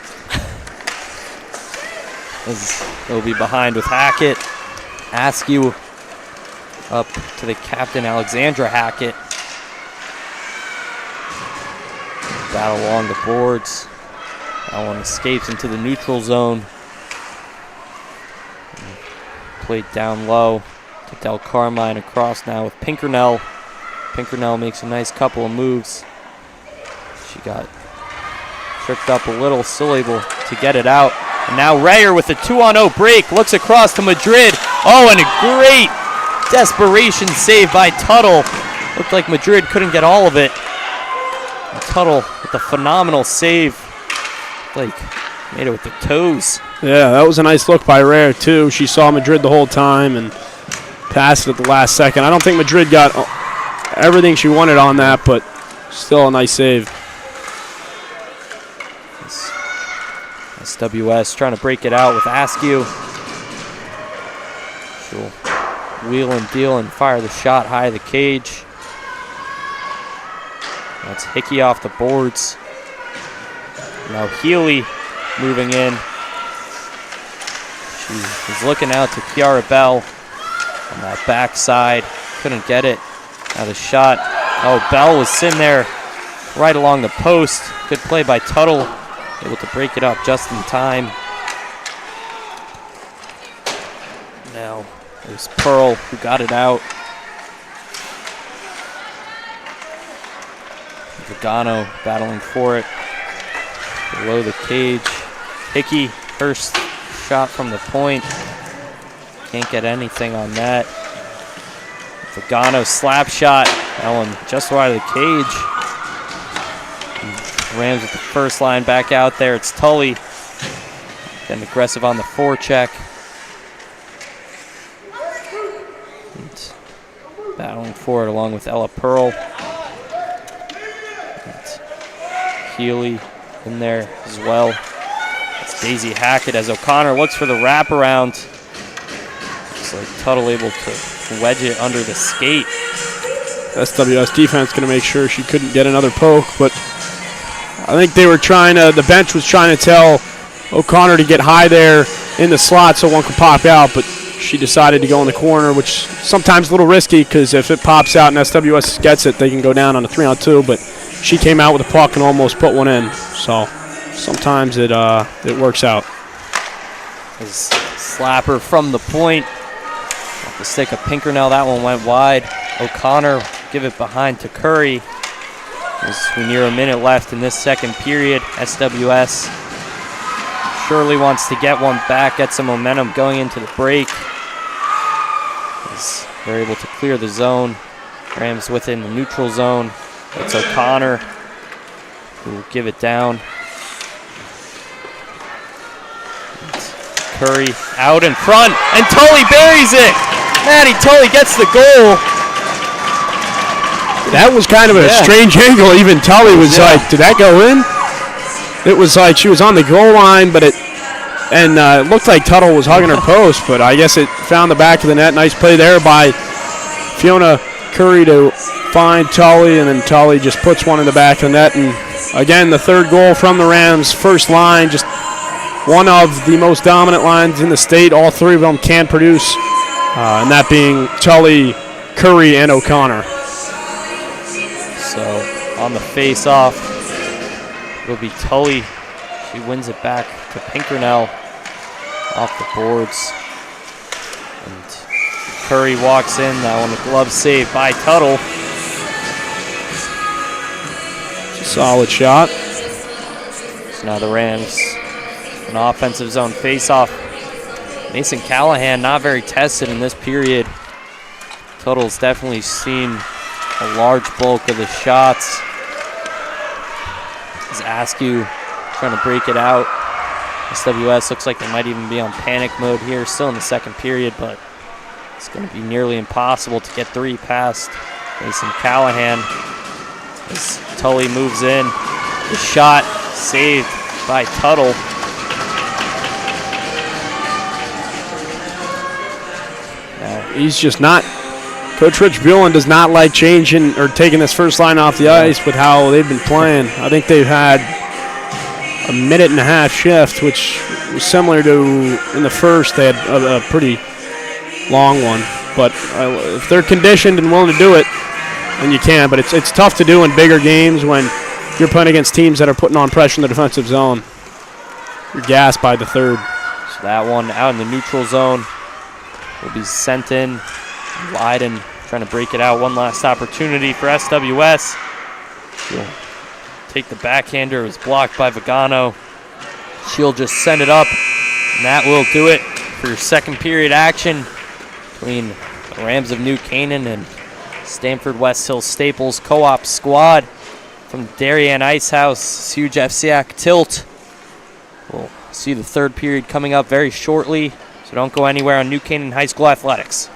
They'll be behind with Hackett. Askew up to the captain, Alexandra Hackett. Battle along the boards. That one escapes into the neutral zone. Played down low to Del Carmine, across now with Pinkernell. Pinkernell makes a nice couple of moves. She got tripped up a little, still able to get it out. And now Rayer with a 2-on-0 break, looks across to Madrid. Oh, and a great desperation save by Tuttle. Looked like Madrid couldn't get all of it. And Tuttle with a phenomenal save. Like, made it with the toes. Yeah, that was a nice look by Rayer, too. She saw Madrid the whole time and passed it at the last second. I don't think Madrid got everything she wanted on that, but still a nice save. SWS trying to break it out with Askew. She'll wheel and deal and fire the shot high of the cage. That's Hickey off the boards. Now Healy moving in. She was looking out to Kiara Bell on that backside. Couldn't get it. Now the shot. Oh, Bell was sitting there right along the post. Good play by Tuttle. Able to break it up just in time. Now it was Pearl who got it out. Vagano battling for it. Below the cage. Hickey, first shot from the point. Can't get anything on that. Vagano slap shot. That one just wide of the cage. And Rams with the first line back out there. It's Tully. Getting aggressive on the forecheck. And battling for it along with Ella Pearl. And Healy in there as well. It's Daisy Hackett as O'Connor looks for the wraparound. Looks like Tuttle able to wedge it under the skate. SWS defense going to make sure she couldn't get another poke, but I think they were trying to, the bench was trying to tell O'Connor to get high there in the slot so one could pop out, but she decided to go in the corner, which sometimes a little risky because if it pops out and SWS gets it, they can go down on a 3-on-2, but she came out with a puck and almost put one in, so sometimes it works out. His slapper from the point. Off the stick of Pinkernell, that one went wide. O'Connor give it behind to Curry. As we near a minute left in this second period, SWS surely wants to get one back, get some momentum going into the break. As they're able to clear the zone. Rams within the neutral zone. It's O'Connor who will give it down. Curry out in front, and Tully buries it! Maddie Tully gets the goal. That was kind of a strange angle. Even Tully was like, did that go in? It was like she was on the goal line, but it looked like Tuttle was hugging her post, but I guess it found the back of the net. Nice play there by Fiona Curry to find Tully, and then Tully just puts one in the back of the net. And again, the third goal from the Rams, first line, just one of the most dominant lines in the state. All three of them can produce, and that being Tully, Curry, and O'Connor. So on the face-off, it'll be Tully. She wins it back to Pinkernell off the boards. And Curry walks in. That one, a glove save by Tuttle. Solid shot. So now the Rams, an offensive zone face-off. Mason Callahan not very tested in this period. Tuttle's definitely seen a large bulk of the shots. Is Askew trying to break it out. SWS looks like they might even be on panic mode here, still in the second period, but it's going to be nearly impossible to get three past Mason Callahan. As Tully moves in, the shot saved by Tuttle. He's just not. Coach Rich Buellin does not like changing or taking this first line off the ice with how they've been playing. I think they've had a minute-and-a-half shift, which was similar to in the first. They had a pretty long one. But if they're conditioned and willing to do it, then you can. But it's tough to do in bigger games when you're playing against teams that are putting on pressure in the defensive zone. You're gassed by the third. So that one out in the neutral zone will be sent in. Wyden trying to break it out. One last opportunity for SWS. She'll take the backhander. It was blocked by Vagano. She'll just send it up, and that will do it for your second period action between the Rams of New Canaan and Stamford West Hill Staples co-op squad from Darien Ice House. Huge FCAC tilt. We'll see the third period coming up very shortly, so don't go anywhere on New Canaan High School Athletics.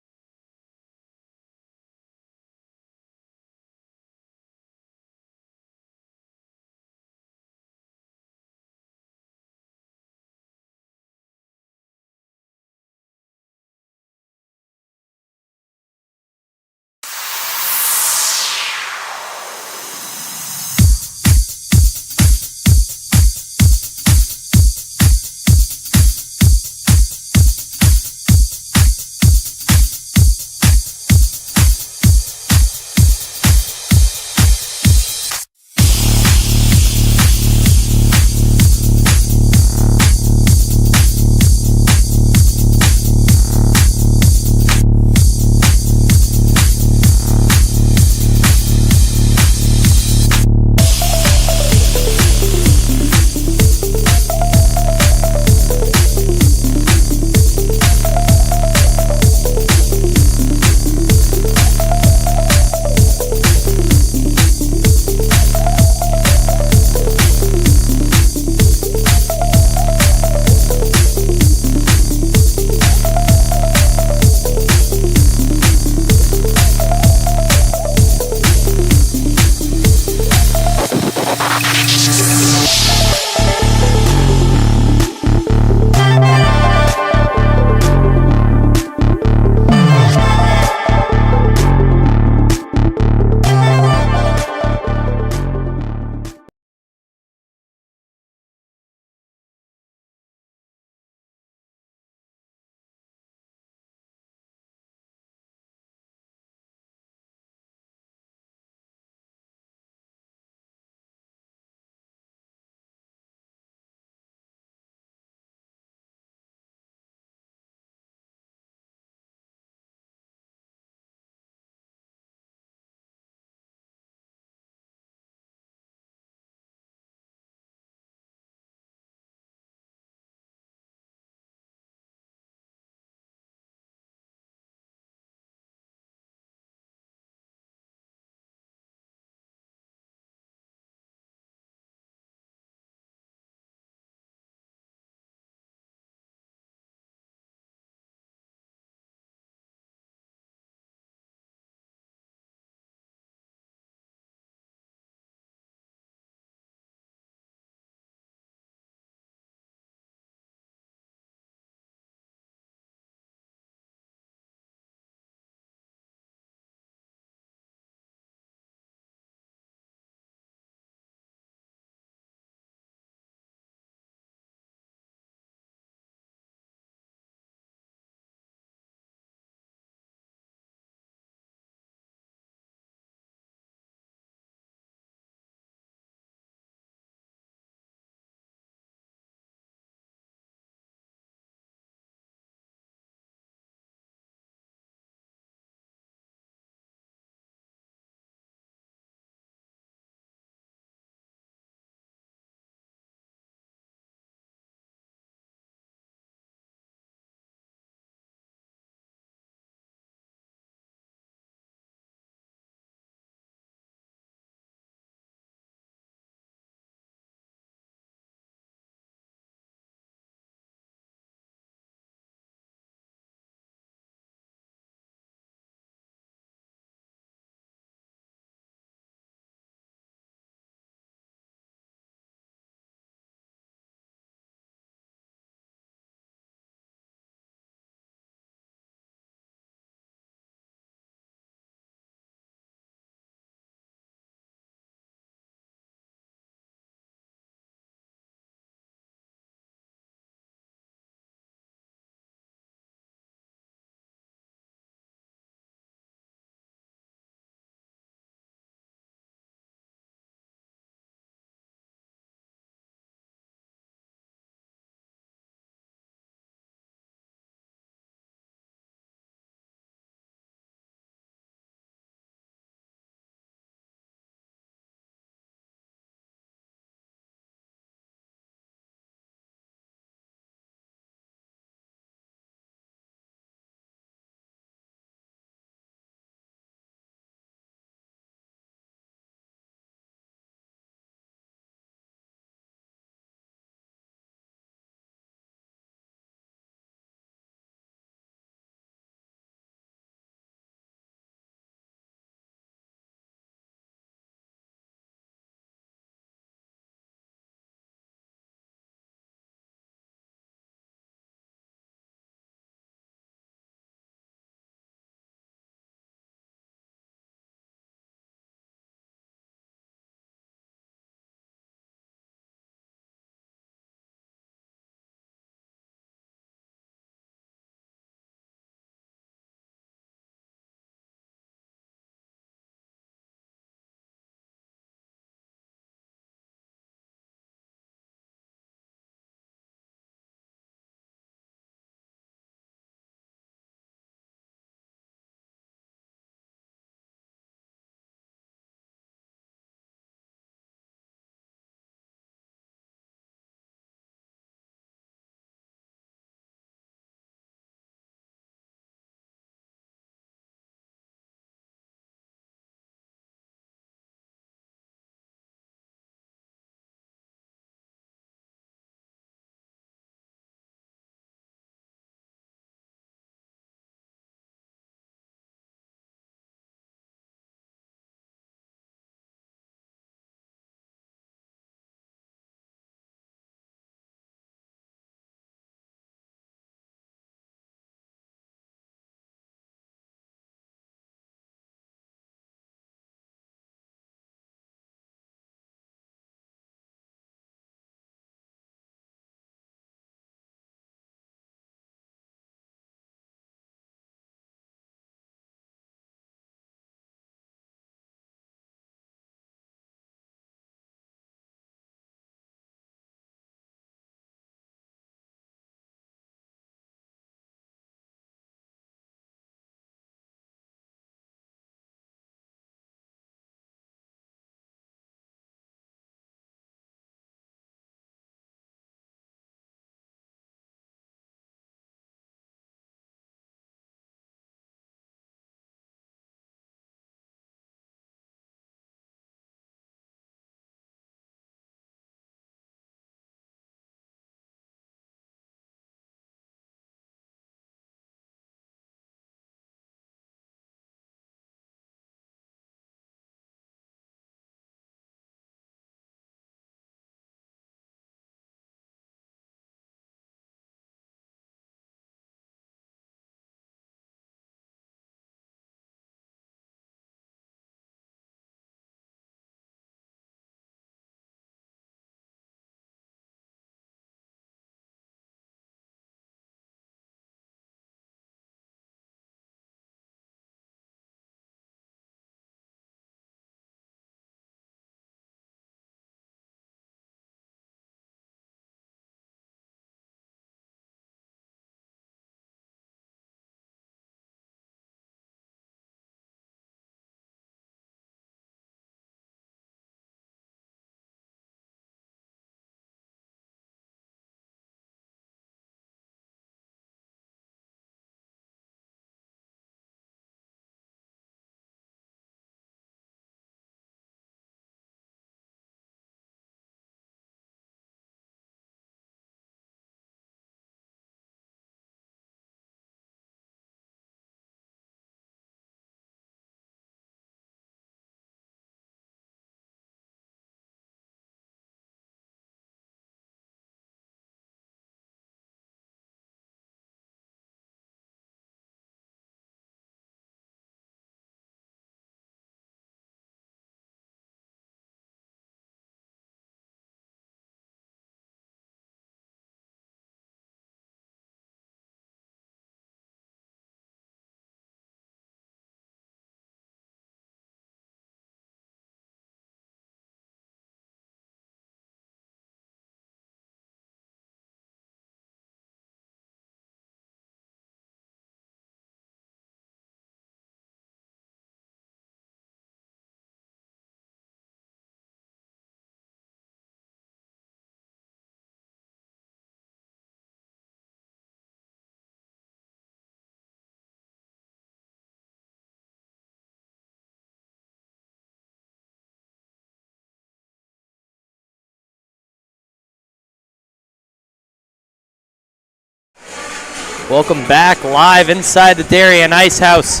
Welcome back live inside the Darien Ice House.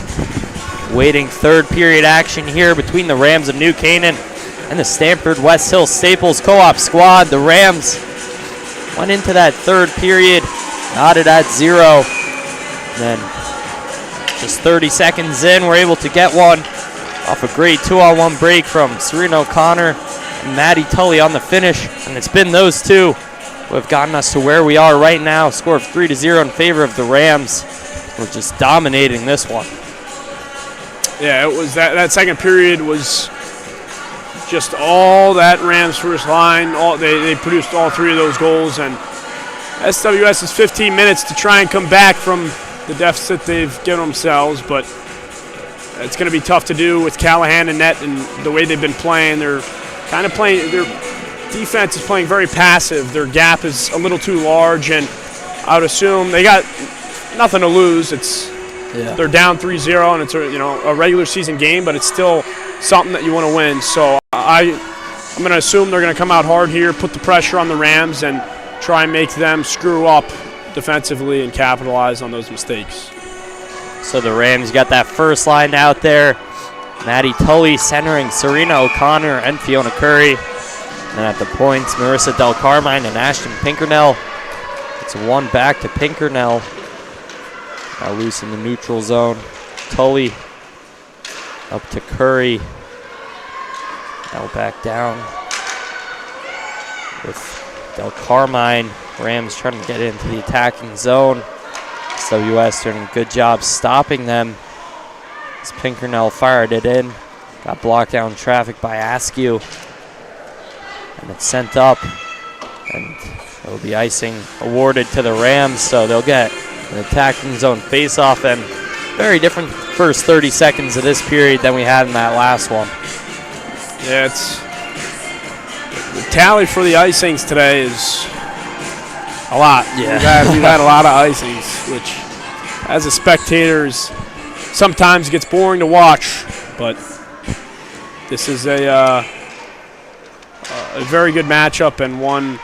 Waiting third period action here between the Rams of New Canaan and the Stamford West Hill Staples Co-op squad. The Rams went into that third period, knotted at 0. And then just 30 seconds in, we're able to get one off a great 2-on-1 break from Serena O'Connor and Maddie Tully on the finish. And it's been those two who have gotten us to where we are right now. Score of 3-0 in favor of the Rams. We're just dominating this one. Yeah, it was that second period was just all that Rams first line. They produced all 3 of those goals, and SWS is 15 minutes to try and come back from the deficit they've given themselves, but it's going to be tough to do with Callahan and net and the way they've been playing. They're kind of playing, their defense is playing very passive. Their gap is a little too large, and I would assume they got nothing to lose. They're down 3-0, and it's a regular season game, but it's still something that you want to win. So I'm going to assume they're going to come out hard here, put the pressure on the Rams, and try and make them screw up defensively and capitalize on those mistakes. So the Rams got that first line out there. Maddie Tully centering Serena O'Connor and Fiona Curry. And at the points, Marissa Del Carmine and Ashton Pinkernell. It's one back to Pinkernell. Now loose in the neutral zone. Tully up to Curry. Now back down with Del Carmine. Rams trying to get into the attacking zone. SWS doing a good job stopping them. As Pinkernell fired it in. Got blocked down traffic by Askew. And it's sent up. And it will be icing awarded to the Rams, so they'll get an attacking zone face-off, and very different first 30 seconds of this period than we had in that last one. Yeah, the tally for the icings today is a lot. Yeah. We've had a lot of icings, which as a spectator sometimes gets boring to watch, but this is a very good matchup, and one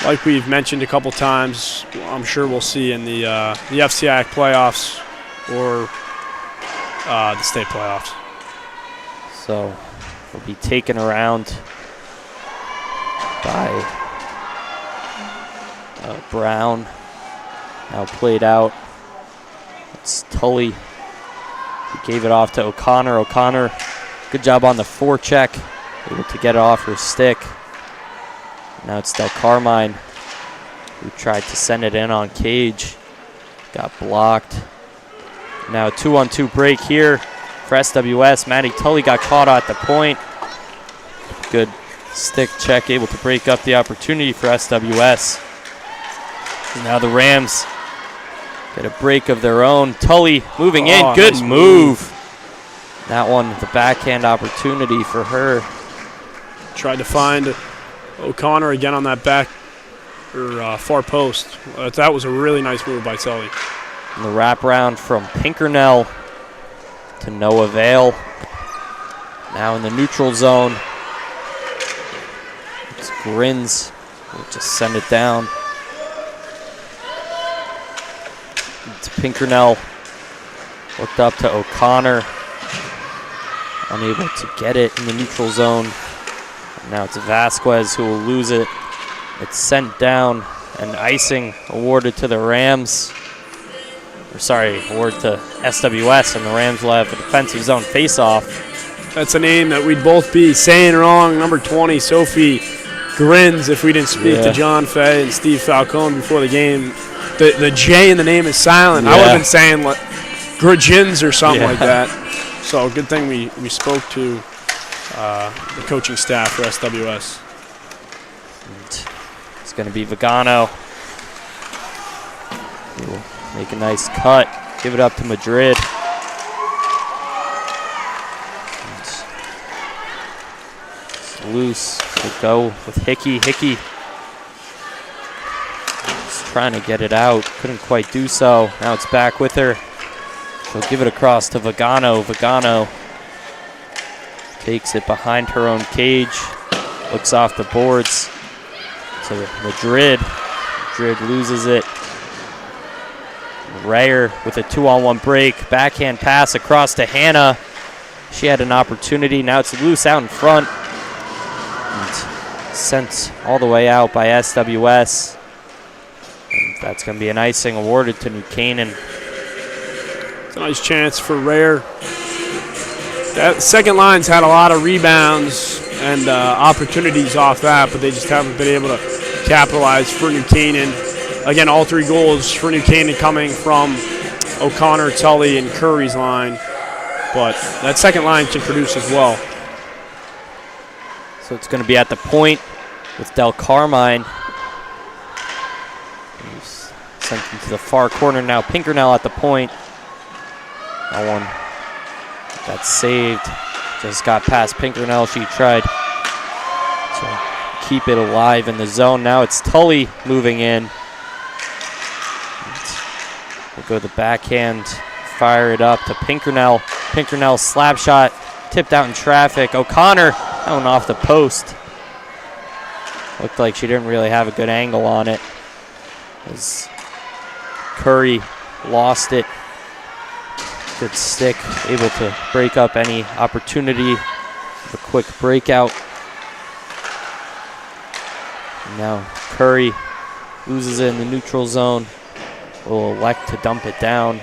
like we've mentioned a couple times, I'm sure we'll see in the FCIAC playoffs or the state playoffs. So we'll be taken around by Brown. Now played out. It's Tully. He gave it off to O'Connor. O'Connor, good job on the forecheck. Able to get it off her stick. Now it's Del Carmine, who tried to send it in on Cage. Got blocked. Now a 2-on-2 break here for SWS. Maddie Tully got caught at the point. Good stick check, able to break up the opportunity for SWS. And now the Rams get a break of their own. Tully moving in, good nice move. That one, the backhand opportunity for her. Tried to find O'Connor again on that back or far post. That was a really nice move by Tully. And the wraparound from Pinkernell to no avail. Now in the neutral zone. It's Grins. We'll just send it down. It's Pinkernell. Looked up to O'Connor. Unable to get it in the neutral zone. Now it's Vasquez who will lose it. It's sent down, and icing awarded to the Rams. Awarded to SWS, and the Rams will have a defensive zone face-off. That's a name that we'd both be saying wrong. Number 20, Sophie Grins, if we didn't speak to John Fay and Steve Falcone before the game. The J in the name is silent. I would have been saying Grins or something like that. So good thing we spoke to the coaching staff for SWS. And it's going to be Vigano. He'll make a nice cut. Give it up to Madrid. It's loose. We'll go with Hickey. Hickey is trying to get it out. Couldn't quite do so. Now it's back with her. She'll give it across to Vigano. Vigano takes it behind her own cage. Looks off the boards to Madrid. Madrid loses it. Rayer with a 2-on-1 break. Backhand pass across to Hannah. She had an opportunity. Now it's loose out in front. And sent all the way out by SWS. And that's going to be an icing awarded to New Canaan. It's a nice chance for Rayer. That second line's had a lot of rebounds and opportunities off that, but they just haven't been able to capitalize for New Canaan. Again, all 3 goals for New Canaan coming from O'Connor, Tully, and Curry's line. But that second line can produce as well. So it's going to be at the point with Del Carmine. He's sent into the far corner now. Pinkernell at the point. That one got saved. Just got past Pinkernell. She tried to keep it alive in the zone. Now it's Tully moving in. We'll go the backhand, fire it up to Pinkernell. Pinkernell slap shot, tipped out in traffic. O'Connor, that one off the post. Looked like she didn't really have a good angle on it, as Curry lost it. Good stick, able to break up any opportunity of a quick breakout. And now Curry loses it in the neutral zone. Will elect to dump it down.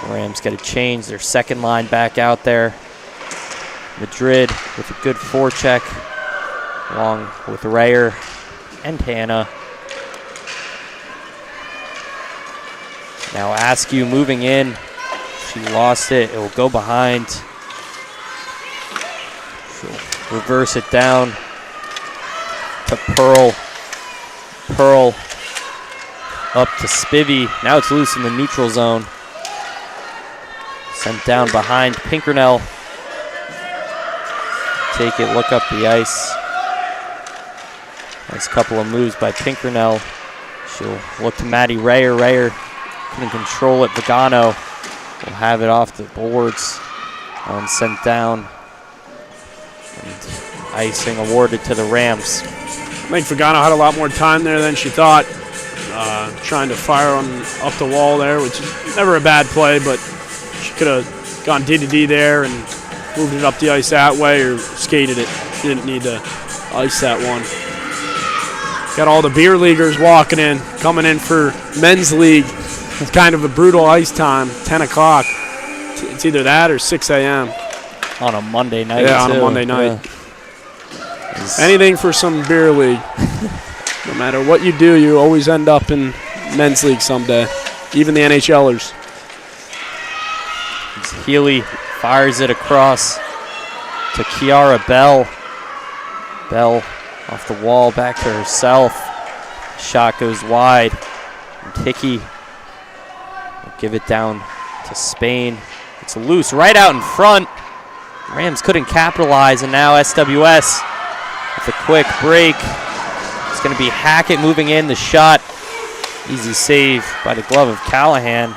The Rams get a change. Their second line back out there. Madrid with a good forecheck, along with Rayer and Hannah. Now Askew moving in. She lost it. It will go behind. She'll reverse it down to Pearl. Pearl up to Spivey. Now it's loose in the neutral zone. Sent down behind Pinkernell. Take it, look up the ice. Nice couple of moves by Pinkernell. She'll look to Maddie Rayer. Rayer couldn't control it. Vigano will have it off the boards. And sent down. And icing awarded to the Rams. I think Vigano had a lot more time there than she thought. Trying to fire up the wall there, which is never a bad play, but she could have gone D-to-D there and moved it up the ice that way or skated it. She didn't need to ice that one. Got all the beer leaguers walking in, coming in for men's league. It's kind of a brutal ice time, 10 o'clock. It's either that or 6 a.m. On a Monday night. Yeah, on a Monday night. Yeah. Anything for some beer league. No matter what you do, you always end up in men's league someday. Even the NHLers. Healy fires it across to Kiara Bell. Bell off the wall, back to herself. Shot goes wide. And Hickey will give it down to Spain. It's loose right out in front. Rams couldn't capitalize, and now SWS with a quick break. It's going to be Hackett moving in. The shot, easy save by the glove of Callahan.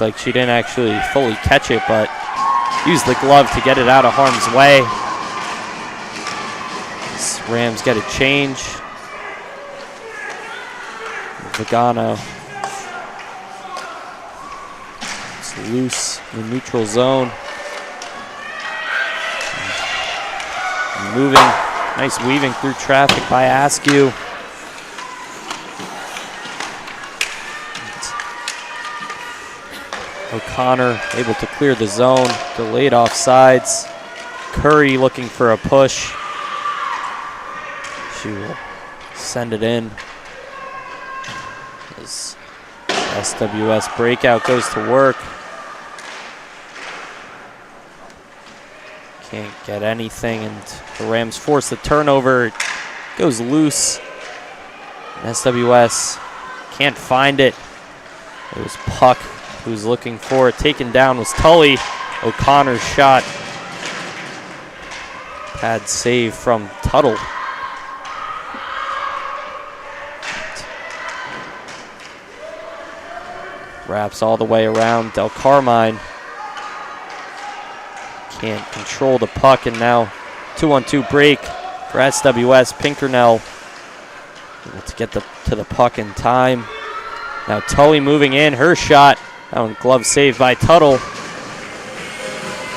Like she didn't actually fully catch it, but used the glove to get it out of harm's way. This Rams get a change. Vigano. It's loose in the neutral zone. Moving, nice weaving through traffic by Askew. O'Connor able to clear the zone, delayed offsides. Curry looking for a push. She will send it in. As SWS breakout goes to work. Can't get anything, and the Rams force the turnover. It goes loose. And SWS can't find it. It was Puck who's looking for it. Taken down was Tully. O'Connor's shot. Pad save from Tuttle. Wraps all the way around. Del Carmine can't control the puck, and now 2-on-2 break for SWS. Pinkernell able to get to the puck in time. Now Tully moving in. Her shot That one glove saved by Tuttle.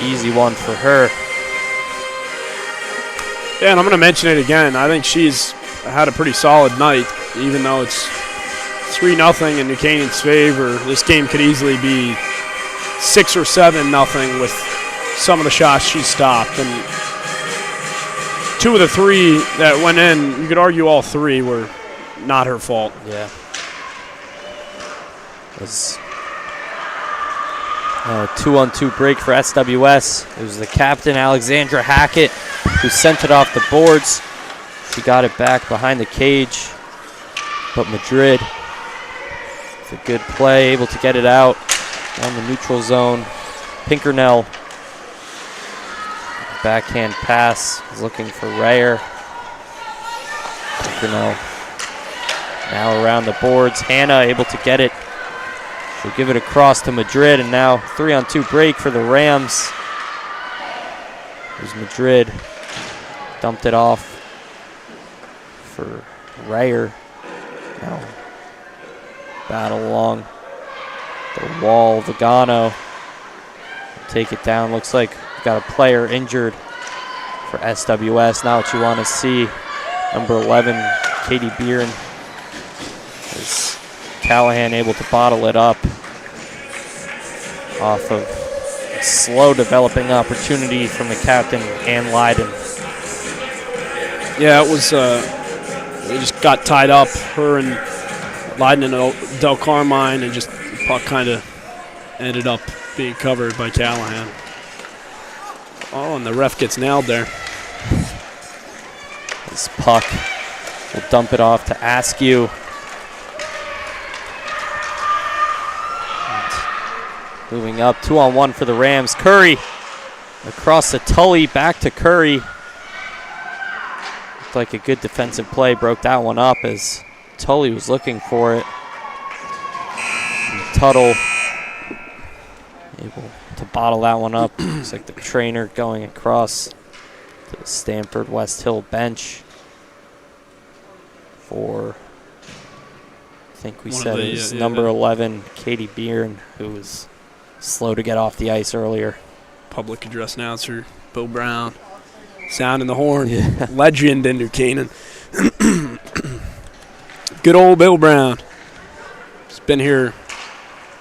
Easy one for her. Yeah, and I'm going to mention it again. I think she's had a pretty solid night, even though it's 3-0 in New Canaan's favor. This game could easily be 6 or 7-0 with some of the shots she stopped. And 2 of the 3 that went in, you could argue all 3 were not her fault. Yeah. It was a 2-on-2 break for SWS. It was the captain, Alexandra Hackett, who sent it off the boards. She got it back behind the cage. But Madrid, with a good play, able to get it out down the neutral zone. Pinkernell, backhand pass, is looking for Rayer. Pinkernell now around the boards. Hannah able to get it. She'll give it across to Madrid, and now 3-on-2 break for the Rams. Here's Madrid. Dumped it off for Rayer. Now battle along the wall. Vigano take it down. Looks like we've got a player injured for SWS. Not what you want to see. Number 11, Katie Bieran. Is Callahan able to bottle it up off of a slow developing opportunity from the captain, Ann Leiden. Yeah, it was, they just got tied up, her and Leiden and Del Carmine, and just the puck kind of ended up being covered by Callahan. Oh, and the ref gets nailed there. This puck will dump it off to Askew. Moving up, 2-on-1 for the Rams. Curry across the Tully, back to Curry. Looked like a good defensive play, broke that one up as Tully was looking for it. And Tuttle able to bottle that one up. Looks like the trainer going across to the Stanford West Hill bench for, I think we said it was number 11, Katie Bieran, who was slow to get off the ice earlier. Public address announcer, Bill Brown, sounding the horn. Yeah. Legend in New Canaan. Good old Bill Brown. He's been here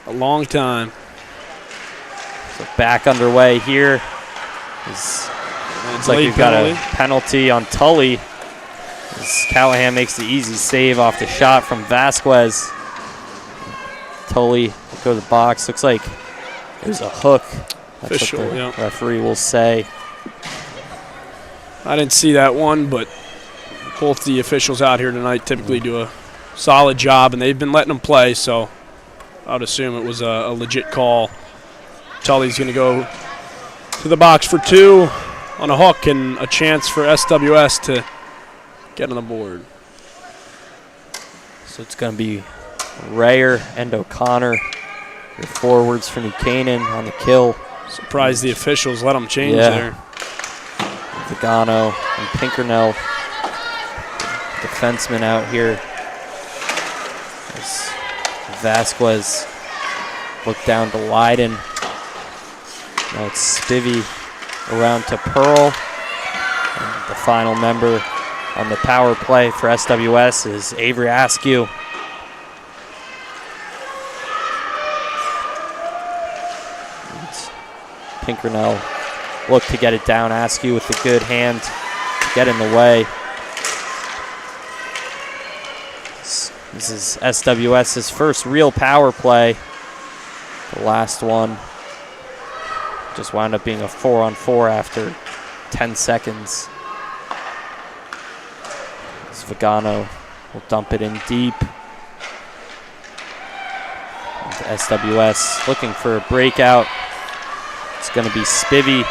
a long time. So back underway here. Looks like we've got a penalty on Tully. As Callahan makes the easy save off the shot from Vasquez. Tully will go to the box. Looks like there's a hook. That's official, what the yeah. referee will say. I didn't see that one, but both the officials out here tonight typically do a solid job, and they've been letting them play, so I would assume it was a legit call. Tully's going to go to the box for 2 on a hook, and a chance for SWS to get on the board. So it's going to be Rayer and O'Connor, your forwards for New Canaan on the kill. Surprised the officials let them change there. Vigano and Pinkernell, defenseman out here. As Vasquez looked down to Leiden. Now it's Spivey around to Pearl. And the final member on the power play for SWS is Avery Askew. Pinkernell looked to get it down. Askew with a good hand to get in the way. This is SWS's first real power play. The last one just wound up being a 4-on-4 after 10 seconds. As Vigano will dump it in deep. Into SWS looking for a breakout. It's going to be Spivey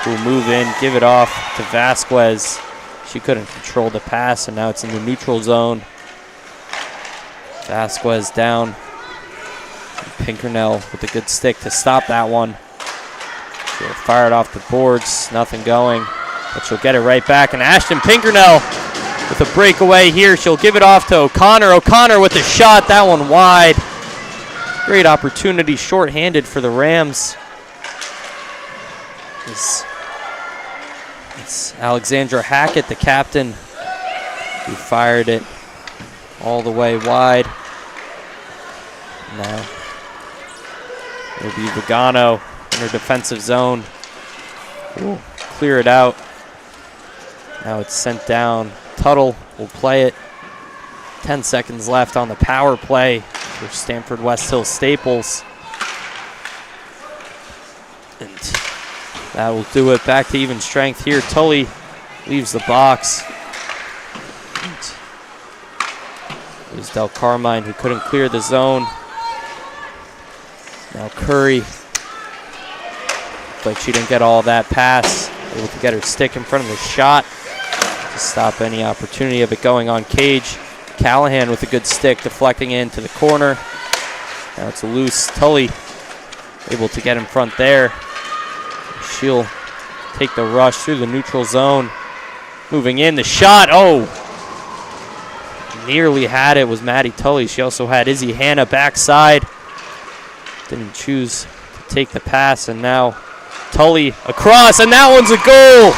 who will move in, give it off to Vasquez. She couldn't control the pass, and now it's in the neutral zone. Vasquez down. Pinkernell with a good stick to stop that one. She'll fire it off the boards, nothing going, but she'll get it right back. And Ashton Pinkernell with a breakaway here. She'll give it off to O'Connor. O'Connor with the shot, that one wide. Great opportunity, shorthanded for the Rams. It's Alexandra Hackett, the captain, who fired it all the way wide. Now it'll be Vigano in her defensive zone. We'll clear it out. Now it's sent down. Tuttle will play it. 10 seconds left on the power play for Stanford West Hill Staples. And that will do it. Back to even strength here. Tully leaves the box. It was Del Carmine who couldn't clear the zone. Now Curry. Looked like she didn't get all that pass. Able to get her stick in front of the shot to stop any opportunity of it going on cage. Callahan with a good stick, deflecting into the corner. Now it's a loose. Tully able to get in front there. She'll take the rush through the neutral zone. Moving in, the shot. Oh! Nearly had it, was Maddie Tully. She also had Izzy Hanna backside. Didn't choose to take the pass, and now Tully across, and that one's a goal!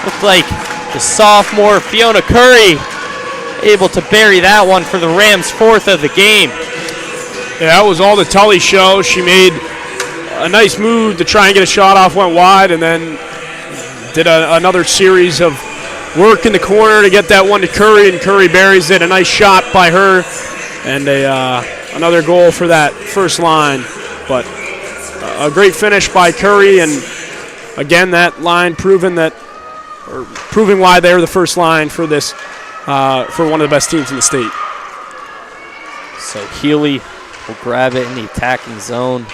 Looked like the sophomore Fiona Curry able to bury that one for the Rams' 4th of the game. Yeah, that was all the Tully show. She made a nice move to try and get a shot off, went wide, and then did another series of work in the corner to get that one to Curry, and Curry buries it. A nice shot by her, and another goal for that first line. But a great finish by Curry, and again, that line proving why they're the first line for this, for one of the best teams in the state. So Healy will grab it in the attacking zone.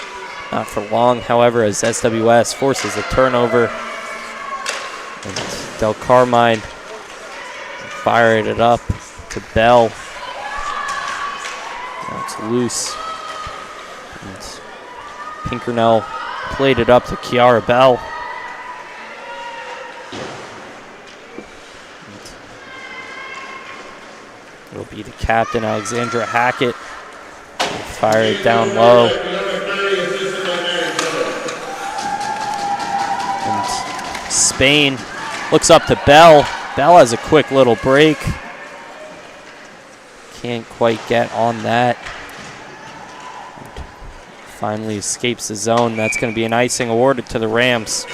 Not for long, however, as SWS forces a turnover. And Del Carmine fired it up to Bell. Now it's loose. And Pinkernell played it up to Kiara Bell. It'll be the captain, Alexandra Hackett. Fire it down low. And Spain looks up to Bell. Bell has a quick little break. Can't quite get on that. Finally escapes the zone. That's going to be an icing awarded to the Rams.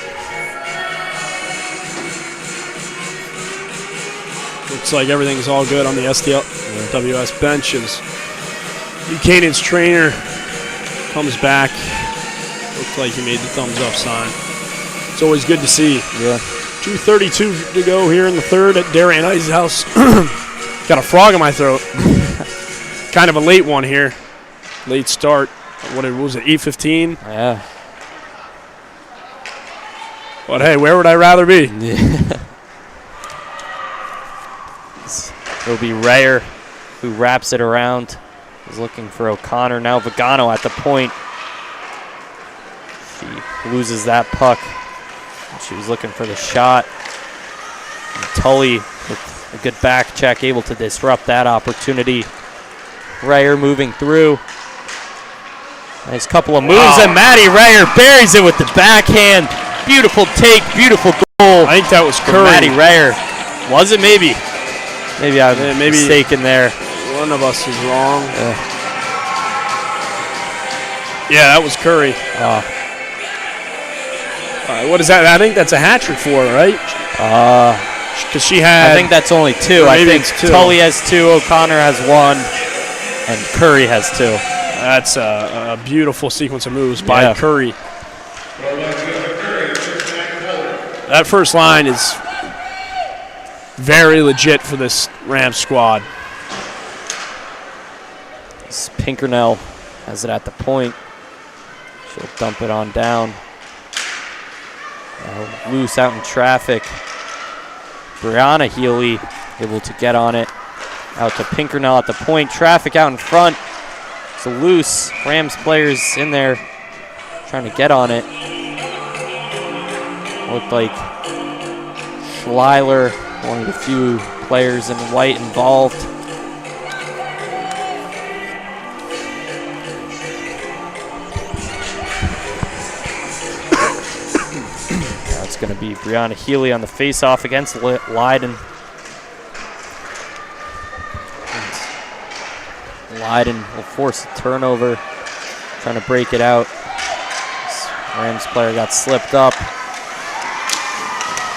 Looks like everything's all good on the SWS bench as Buchanan's trainer comes back. Looks like he made the thumbs up sign. It's always good to see. Yeah. 2:32 to go here in the third at Darien Ice's house. Got a frog in my throat. Kind of a late one here. Late start. What was it, 8:15? Yeah. But hey, where would I rather be? It'll be Rayer who wraps it around. He's looking for O'Connor. Now Vigano at the point. She loses that puck. She was looking for the shot. And Tully with a good back check, able to disrupt that opportunity. Rayer moving through. Nice couple of moves, and Maddie Rayer buries it with the backhand. Beautiful take, beautiful goal. I think that was Curry. Maddie Rayer. Was it? Maybe. Maybe I'm mistaken there. One of us is wrong. Yeah, that was Curry. What is that? I think that's a hat trick for her, right? Because she had. I think that's only two. I think it's two. Tully has two, O'Connor has one, and Curry has two. That's a beautiful sequence of moves by Curry. That first line is very legit for this Rams squad. Pinkernell has it at the point. She'll dump it on down. Loose out in traffic. Brianna Healy able to get on it. Out to Pinkernell at the point. Traffic out in front. It's a loose. Rams players in there trying to get on it. Looked like Schleiler, one of the few players in white involved. going to be Brianna Healy on the face-off against Leiden. Leiden will force a turnover, trying to break it out. This Rams player got slipped up.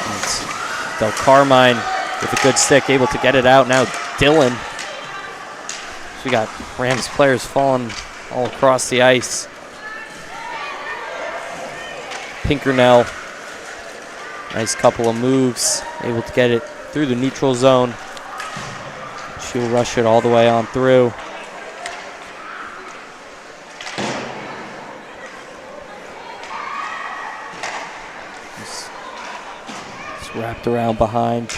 And Del Carmine with a good stick, able to get it out. Now Dylan. So we got Rams players falling all across the ice. Pinkernell, nice couple of moves, able to get it through the neutral zone. She'll rush it all the way on through. Just wrapped around behind.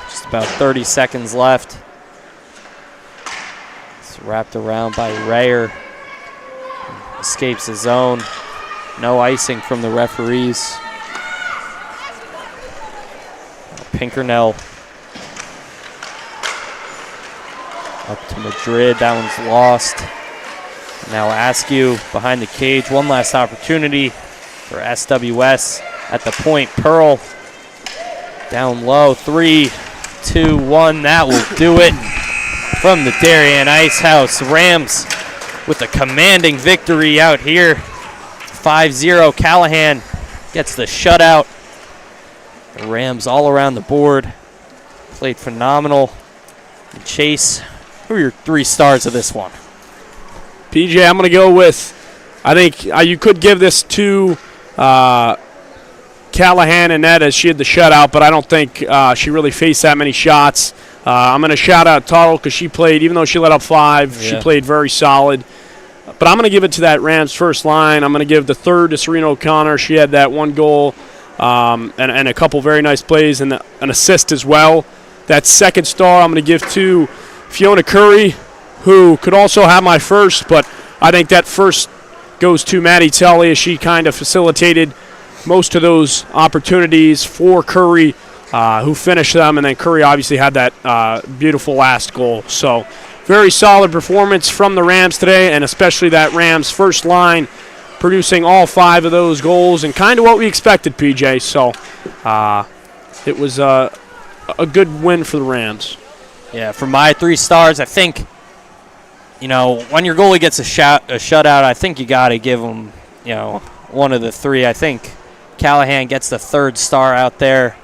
Just about 30 seconds left. Wrapped around by Rayer. Escapes the zone. No icing from the referees. Pinkernell up to Madrid. That one's lost. Now Askew behind the cage. One last opportunity for SWS at the point. Pearl down low. 3, 2, 1. That will do it. From the Darien Ice House, Rams with a commanding victory out here. 5-0, Callahan gets the shutout. The Rams all around the board. Played phenomenal. And Chase, who are your 3 stars of this one? PJ, I'm going to go with, I think you could give this to Callahan and Ned as she had the shutout, but I don't think she really faced that many shots. I'm going to shout out Tuttle because she played, even though she let up 5, she played very solid. But I'm going to give it to that Rams first line. I'm going to give the third to Serena O'Connor. She had that 1 goal and a couple very nice plays and an assist as well. That second star I'm going to give to Fiona Curry, who could also have my first, but I think that first goes to Maddie Tully as she kind of facilitated most of those opportunities for Curry, who finished them, and then Curry obviously had that beautiful last goal. So very solid performance from the Rams today, and especially that Rams first line producing all 5 of those goals, and kind of what we expected, PJ. So it was a good win for the Rams. Yeah, for my 3 stars, I think, when your goalie gets a shutout, I think you got to give him, one of the 3. I think Callahan gets the 3rd star out there.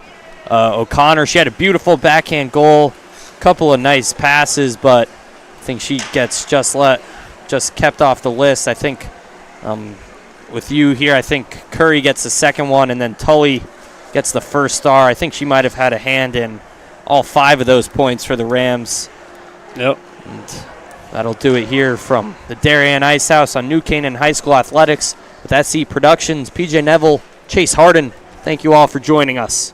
O'Connor, she had a beautiful backhand goal, couple of nice passes, but I think she gets just kept off the list. I think with you here, I think Curry gets the 2nd one, and then Tully gets the 1st star. I think she might have had a hand in all 5 of those points for the Rams. Yep. And that'll do it here from the Darien Ice House on New Canaan High School Athletics with SC Productions. PJ Neville, Chase Harden, thank you all for joining us.